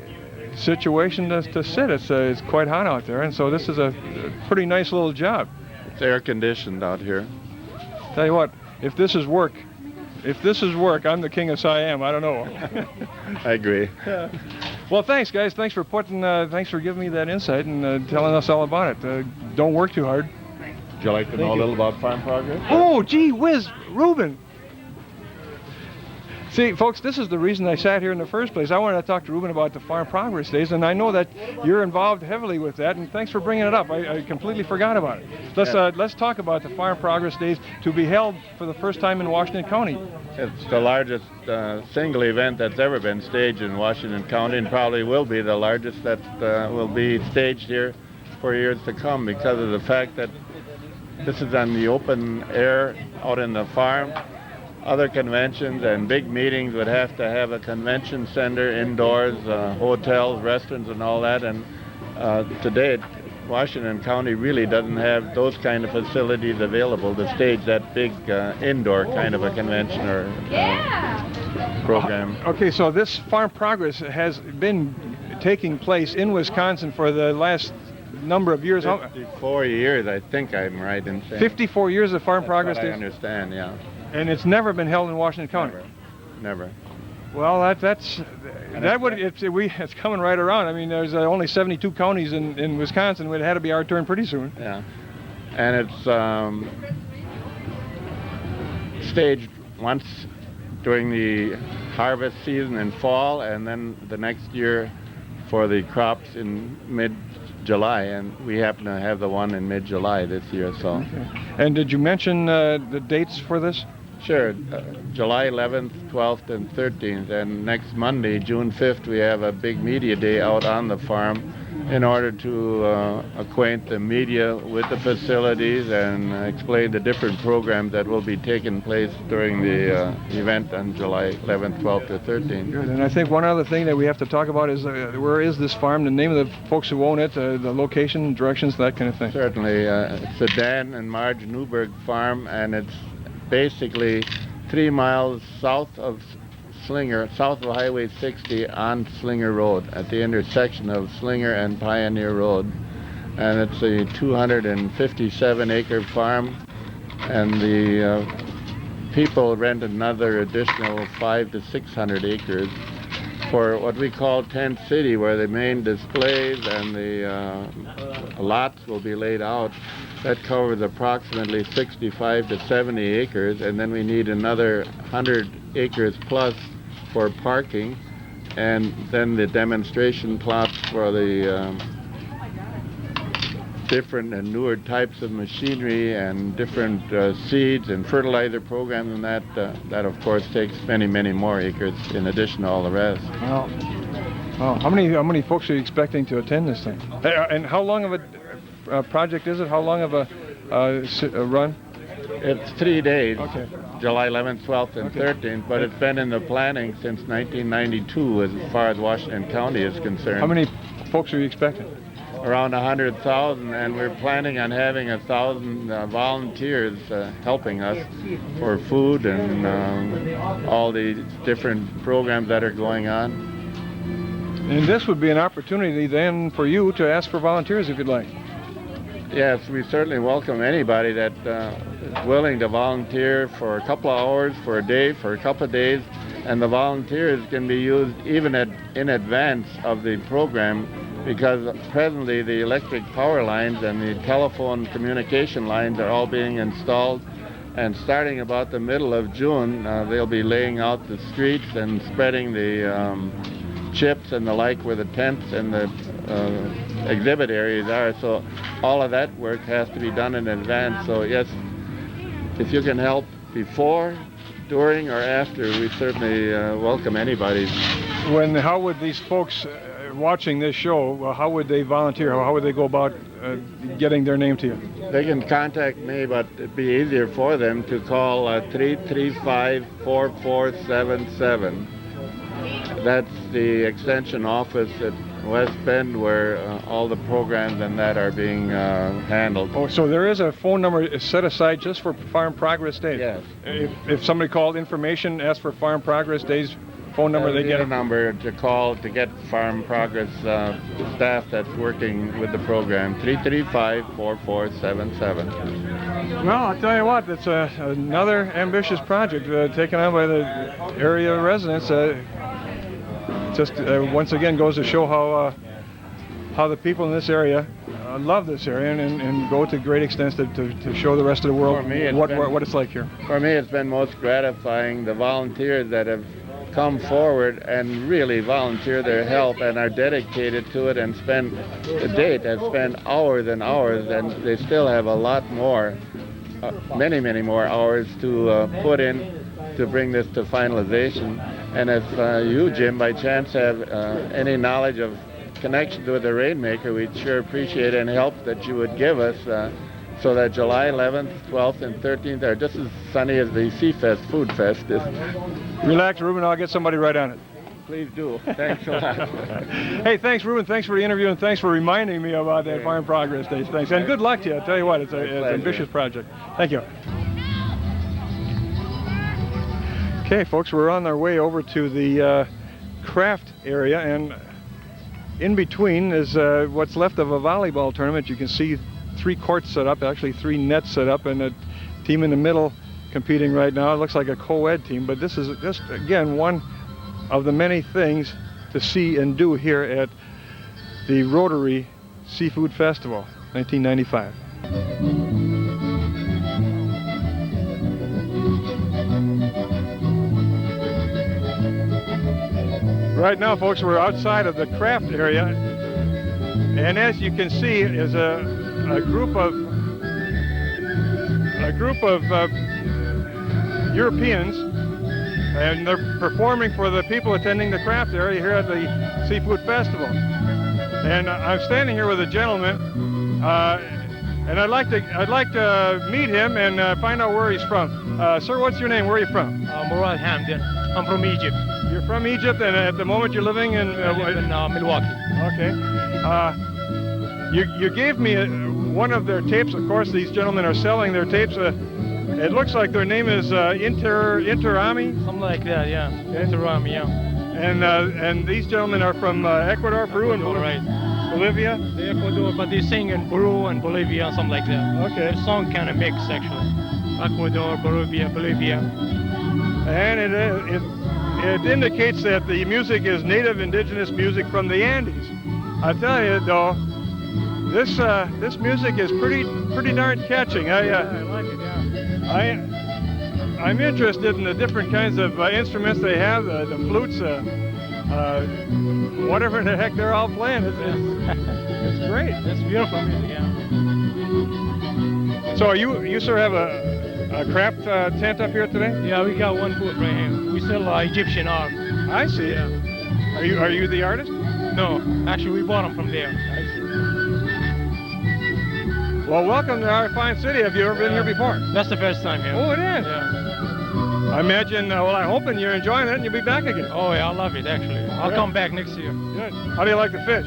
situation to sit. It's quite hot out there, and so this is a pretty nice little job. It's air conditioned out here. Tell you what, if this is work, I'm the king of Siam. I don't know. I agree. Well, thanks, guys. Thanks for giving me that insight and telling us all about it. Don't work too hard. Would you like to know a little about Farm Progress? Oh, gee whiz, Reuben. See, folks, this is the reason I sat here in the first place. I wanted to talk to Ruben about the Farm Progress Days, and I know that you're involved heavily with that, and thanks for bringing it up. I completely forgot about it. Let's talk about the Farm Progress Days to be held for the first time in Washington County. It's the largest single event that's ever been staged in Washington County, and probably will be the largest that will be staged here for years to come, because of the fact that this is on the open air out in the farm. Other conventions and big meetings would have to have a convention center indoors, hotels, restaurants, and all that. And to date, Washington County really doesn't have those kind of facilities available to stage that big indoor kind of a convention or program. Okay, so this Farm Progress has been taking place in Wisconsin for the last number of years. 54 years, I think I'm right in saying. 54 years of Farm Progress Days? I understand, yeah. And it's never been held in Washington County? Never. Well, it's coming right around. I mean, there's only 72 counties in Wisconsin. It had to be our turn pretty soon. Yeah. And it's staged once during the harvest season in fall, and then the next year for the crops in mid-July, and we happen to have the one in mid-July this year. So. Okay. And did you mention the dates for this? Sure. July 11th, 12th, and 13th, and next Monday, June 5th, we have a big media day out on the farm in order to acquaint the media with the facilities and explain the different programs that will be taking place during the event on July 11th, 12th, or 13th. Good. And I think one other thing that we have to talk about is where is this farm, the name of the folks who own it, the location, directions, that kind of thing. Certainly. It's the Dan and Marge Newberg Farm, and it's basically 3 miles south of Slinger, south of Highway 60 on Slinger Road at the intersection of Slinger and Pioneer Road. And it's a 257-acre farm, and the people rent another additional 500 to 600 acres for what we call Tent City, where the main displays and the lots will be laid out. That covers approximately 65 to 70 acres, and then we need another 100 acres plus for parking, and then the demonstration plots for the different and newer types of machinery and different seeds and fertilizer programs, and that of course takes many more acres in addition to all the rest. Well, how many folks are you expecting to attend this thing? And how long of a project is it? How long of a run? It's 3 days. Okay. July 11th, 12th, and 13th, but it's been in the planning since 1992 as far as Washington County is concerned. How many folks are you expecting? Around 100,000, and we're planning on having 1,000 volunteers helping us for food and all the different programs that are going on. And this would be an opportunity then for you to ask for volunteers if you'd like. Yes, we certainly welcome anybody that is willing to volunteer for a couple of hours, for a day, for a couple of days, and the volunteers can be used even in advance of the program, because presently the electric power lines and the telephone communication lines are all being installed, and starting about the middle of June, they'll be laying out the streets and spreading the chips and the like where the tents and the exhibit areas are. So all of that work has to be done in advance. So yes, if you can help before, during, or after, we certainly welcome anybody. How would these folks watching this show, how would they volunteer? How would they go about getting their name to you? They can contact me, but it'd be easier for them to call 335-4477. That's the extension office at West Bend, where all the programs and that are being handled. Oh, so there is a phone number set aside just for Farm Progress Days? Yes. If somebody called information, asked for Farm Progress Days, phone number, they get a number to call to get Farm Progress staff that's working with the program, 335-4477. Well, I'll tell you what, it's another ambitious project taken on by the area residents. Just once again goes to show how the people in this area love this area and go to great extents to show the rest of the world what it's like here. For me, it's been most gratifying. The volunteers that have come forward and really volunteer their help and are dedicated to it and to date have spent hours and hours, and they still have a lot more, many more hours to put in to bring this to finalization. And if you, Jim, by chance have any knowledge of connection with the Rainmaker, we'd sure appreciate any help that you would give us so that July 11th, 12th, and 13th are just as sunny as the Seafest Food Fest is. Relax, Ruben. I'll get somebody right on it. Please do. Thanks a lot. Hey, thanks, Ruben. Thanks for the interview, and thanks for reminding me about that Farm Progress Day. Thanks, and good luck to you. I tell you what, it's an ambitious project. Thank you. Okay, folks, we're on our way over to the craft area, and in between is what's left of a volleyball tournament. You can see 3 courts set up, actually 3 nets set up, and a team in the middle competing right now. It looks like a co-ed team, but this is just, again, one of the many things to see and do here at the Rotary Seafood Festival, 1995. Right now, folks, we're outside of the craft area, and as you can see, is a group of Europeans, and they're performing for the people attending the craft area here at the Seafood Festival. And I'm standing here with a gentleman, and I'd like to meet him and find out where he's from. Sir, what's your name? Where are you from? Murad Hamdan. I'm from Egypt. You're from Egypt, and at the moment you're living in... I live in Milwaukee. Okay. You gave me one of their tapes. Of course, these gentlemen are selling their tapes. It looks like their name is Interami? Something like that, yeah. Interami, yeah. And these gentlemen are from Ecuador, Peru, and Bolivia? The Ecuador, but they sing in Peru and Bolivia, something like that. Okay. The song kind of mix, actually. Ecuador, Bolivia. And it indicates that the music is native indigenous music from the Andes. I tell you, though, this music is pretty darn catching. I like it, yeah. I'm interested in the different kinds of instruments they have, the flutes, whatever the heck they're all playing. It's great. It's beautiful music, yeah. So you sir have a craft tent up here today? Yeah, we got one booth right here. We sell Egyptian art. I see. Yeah. Are you the artist? No, actually we bought them from there. I see. Well, welcome to our fine city. Have you ever been here before? That's the first time here. Oh, it is? Yeah. I imagine, I'm hoping you're enjoying it and you'll be back again. Oh, yeah, I love it, actually. I'll come back next year. Good. How do you like the fish?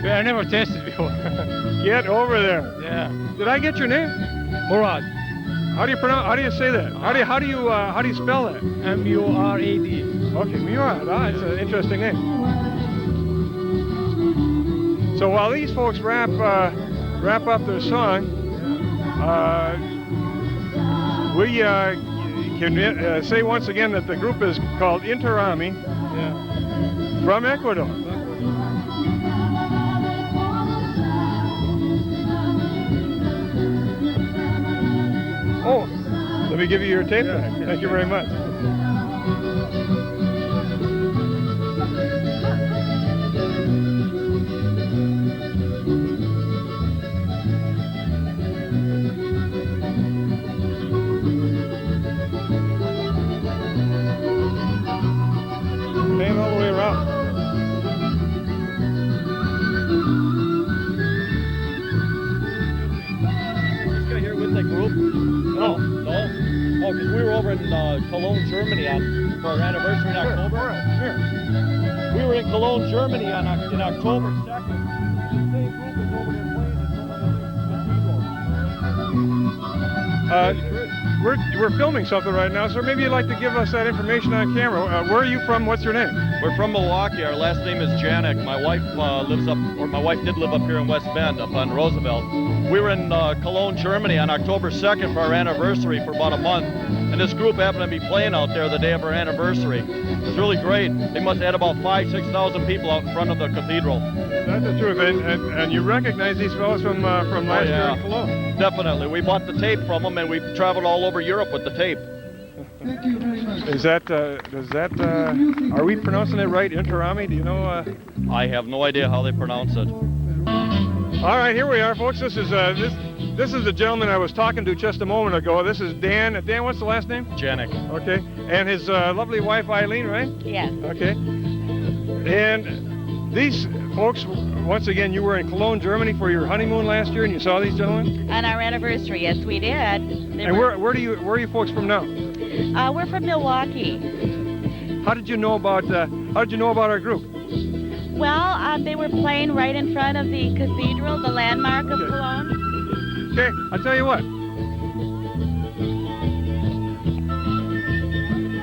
Yeah, I never tasted before. Get over there. Yeah. Did I get your name? Murad. How do you pronounce? How do you say that? How do you spell that? M-U-R-A-D. Okay, Murad. Ah, it's an interesting name. So while these folks wrap up their song, we can say once again that the group is called Interami, from Ecuador. Oh, let me give you your tape. Thank you very much. Came all the way around. This guy here with the group? No. Oh, because we were over in Cologne, Germany for our anniversary in October. Sure. We were in Cologne, Germany in October 2nd. The same group is over there playing in We're filming something right now, so maybe you'd like to give us that information on camera. Where are you from? What's your name? We're from Milwaukee. Our last name is Janik. My wife my wife did live up here in West Bend, up on Roosevelt. We were in Cologne, Germany on October 2nd for our anniversary for about a month. And this group happened to be playing out there the day of our anniversary. It was really great. They must have had about 6,000 people out in front of the cathedral. That's the truth. And you recognize these fellows from last year in Cologne? Definitely. We bought the tape from them, and we traveled all over Europe with the tape. Is that, are we pronouncing it right, Interami? Do you know? I have no idea how they pronounce it. All right, here we are, folks. This is the gentleman I was talking to just a moment ago. This is Dan. Dan, what's the last name? Janek. Okay. And his lovely wife, Eileen, right? Yes. Okay. And these folks, once again, you were in Cologne, Germany for your honeymoon last year, and you saw these gentlemen? On our anniversary, yes, we did. And where are you folks from now? We're from Milwaukee. How did you know about our group? Well, they were playing right in front of the cathedral, the landmark of Cologne. Okay, I'll tell you what.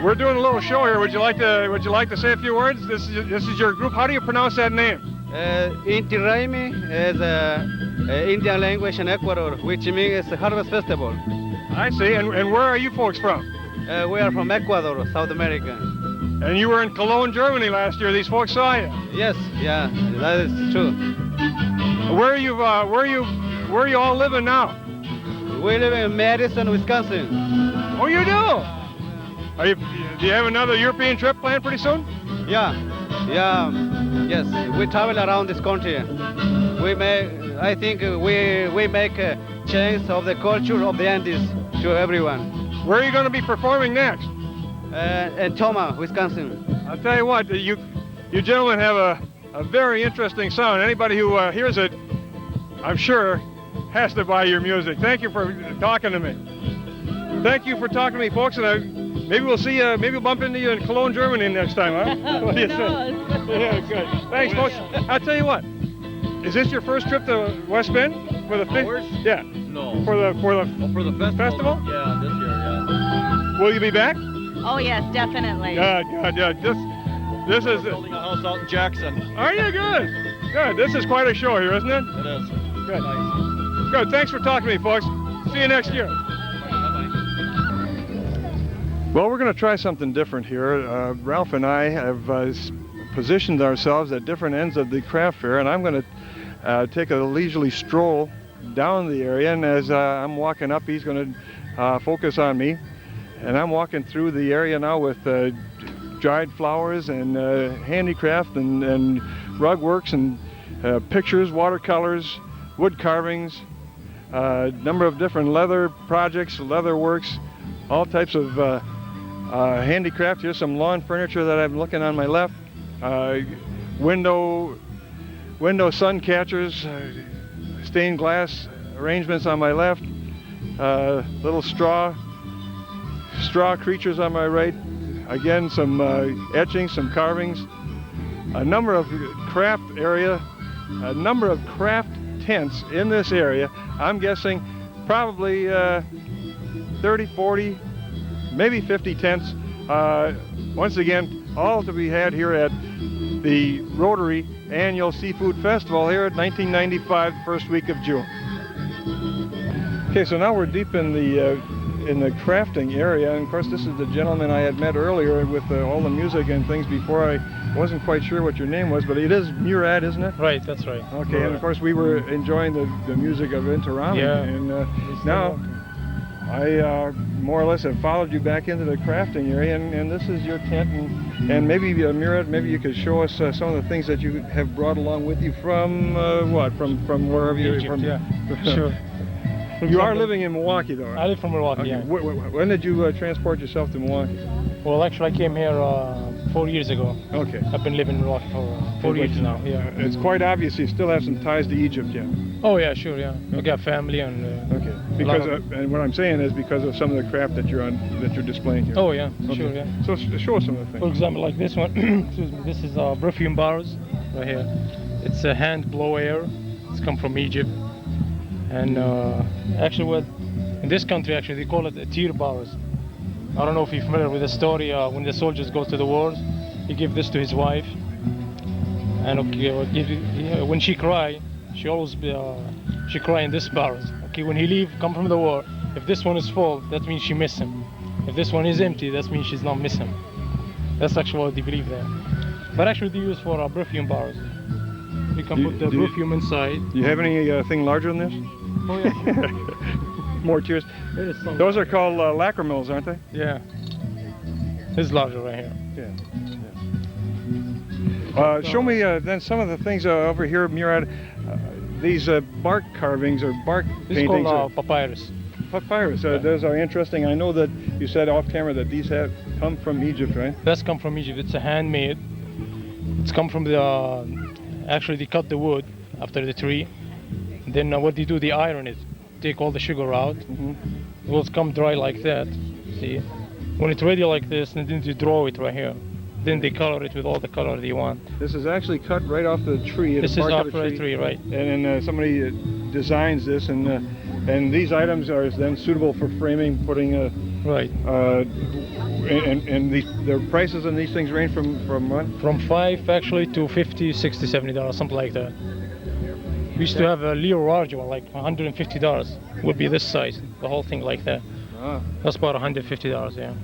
We're doing a little show here. Would you like to say a few words? This is your group. How do you pronounce that name? Inti Raimi is Indian language in Ecuador, which means Harvest Festival. I see. And where are you folks from? We are from Ecuador, South America. And you were in Cologne, Germany last year. These folks saw you. Yes, yeah, that is true. Where are you all living now? We live in Madison, Wisconsin. Oh, you do? Do you have another European trip planned pretty soon? Yeah, yes. We travel around this country. I think we make a change of the culture of the Andes to everyone. Where are you going to be performing next? In Toma, Wisconsin. I'll tell you what, you gentlemen have a very interesting sound. Anybody who hears it, I'm sure, has to buy your music. Thank you for talking to me. Thank you for talking to me, folks, and maybe we'll see you, maybe we'll bump into you in Cologne, Germany next time, huh? What do you say? Yeah, good. Thanks, folks. I'll tell you what, is this your first trip to West Bend? For the Ours? Yeah. No. For the festival? Yeah, this year, yeah. Will you be back? Oh, yes, definitely. Yeah. This is building a house out in Jackson. Are you good? Good. This is quite a show here, isn't it? It is. Good. Nice. Good. Thanks for talking to me, folks. See you next year. Well, we're going to try something different here. Ralph and I have positioned ourselves at different ends of the craft fair, and I'm going to take a leisurely stroll down the area, and as I'm walking up, he's going to focus on me. And I'm walking through the area now with dried flowers and handicraft and rug works and pictures, watercolors, wood carvings, a number of different leather projects, leather works, all types of handicraft. Here's some lawn furniture that I'm looking on my left, window sun catchers, stained glass arrangements on my left, little straw creatures on my right. Again, some etchings, some carvings, a number of craft tents in this area. I'm guessing probably 30, 40, maybe 50 tents. Once again, all to be had here at the Rotary Annual Seafood Festival here at 1995, first week of June. Okay, so now we're deep in the crafting area, and of course this is the gentleman I had met earlier with all the music and things before. I wasn't quite sure what your name was, but it is Murad, isn't it? Right, that's right. Okay, Murad. And of course we were enjoying the music of Interami, yeah. And now I more or less have followed you back into the crafting area, and this is your tent, and maybe Murad, maybe you could show us some of the things that you have brought along with you from from wherever you're Egypt, from. Yeah, sure. You are living in Milwaukee, though, right? I live from Milwaukee, Okay. yeah. When did you transport yourself to Milwaukee? Well, actually, I came here 4 years ago. Okay. I've been living in Milwaukee for 4 years now, yeah. It's quite obvious you still have some ties to Egypt, yeah. Oh, yeah, sure, yeah. I got family and... okay. Because, and what I'm saying is because of some of the craft that you're displaying here. Oh, yeah, okay. Sure, yeah. So show us some of the things. For example, like this one, excuse me, this is perfume bars right here. It's a hand blow air. It's come from Egypt. And actually, in this country, actually, they call it tear bars. I don't know if you're familiar with the story. When the soldiers go to the wars, he gave this to his wife. And okay, when she cry, she always she cry in this bars. Okay, when he come from the war, if this one is full, that means she miss him. If this one is empty, that means she's not miss him. That's actually what they believe there. But actually, they use for perfume bars. You can put the perfume inside. Do you have anything larger than this? Oh yeah. More tears. Those are called lacrimals, aren't they? Yeah. This is larger right here. Show me then some of the things over here, Murad. These bark carvings or bark This is paintings. called papyrus. Papyrus. Those are interesting. I know that you said off camera that these have come from Egypt, right? That's come from Egypt. It's a handmade. It's come from the. Actually, they cut the wood after the tree. Then what they do, they iron it. Take all the sugar out. It will come dry like that. See, when it's ready like this, and then they draw it right here. Then they color it with all the color they want. This is actually cut right off the tree. This is off the tree, right? And then somebody designs this, and these items are then suitable for framing, putting. Right. And the prices on these things range from what? From $5 actually to $50, $60, $70, something like that. We used to have a Leo large one, like $150. Would be this size, the whole thing like that. That's about $150, yeah.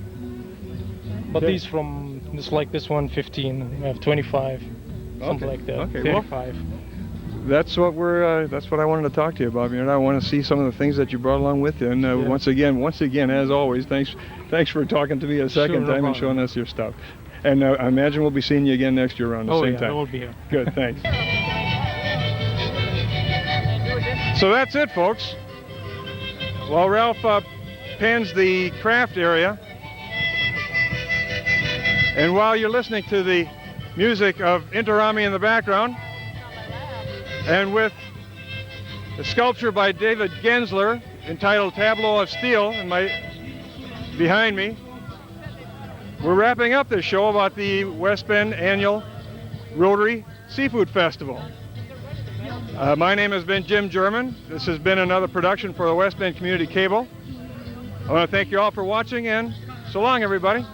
But these from just like this one, 15. We have 25, something like that. Okay, 35. That's what I wanted to talk to you about. I want to see some of the things that you brought along with you. And once again, as always, thanks for talking to me a second time and showing us your stuff. And I imagine we'll be seeing you again next year around the same time. Oh yeah, we'll be here. Good, thanks. So that's it, folks. While Ralph pans the craft area, and while you're listening to the music of Interami in the background, and with a sculpture by David Gensler entitled Tableau of Steel behind me, we're wrapping up this show about the West Bend Annual Rotary Seafood Festival. My name has been Jim German. This has been another production for the West Bend Community Cable. I want to thank you all for watching, and so long, everybody.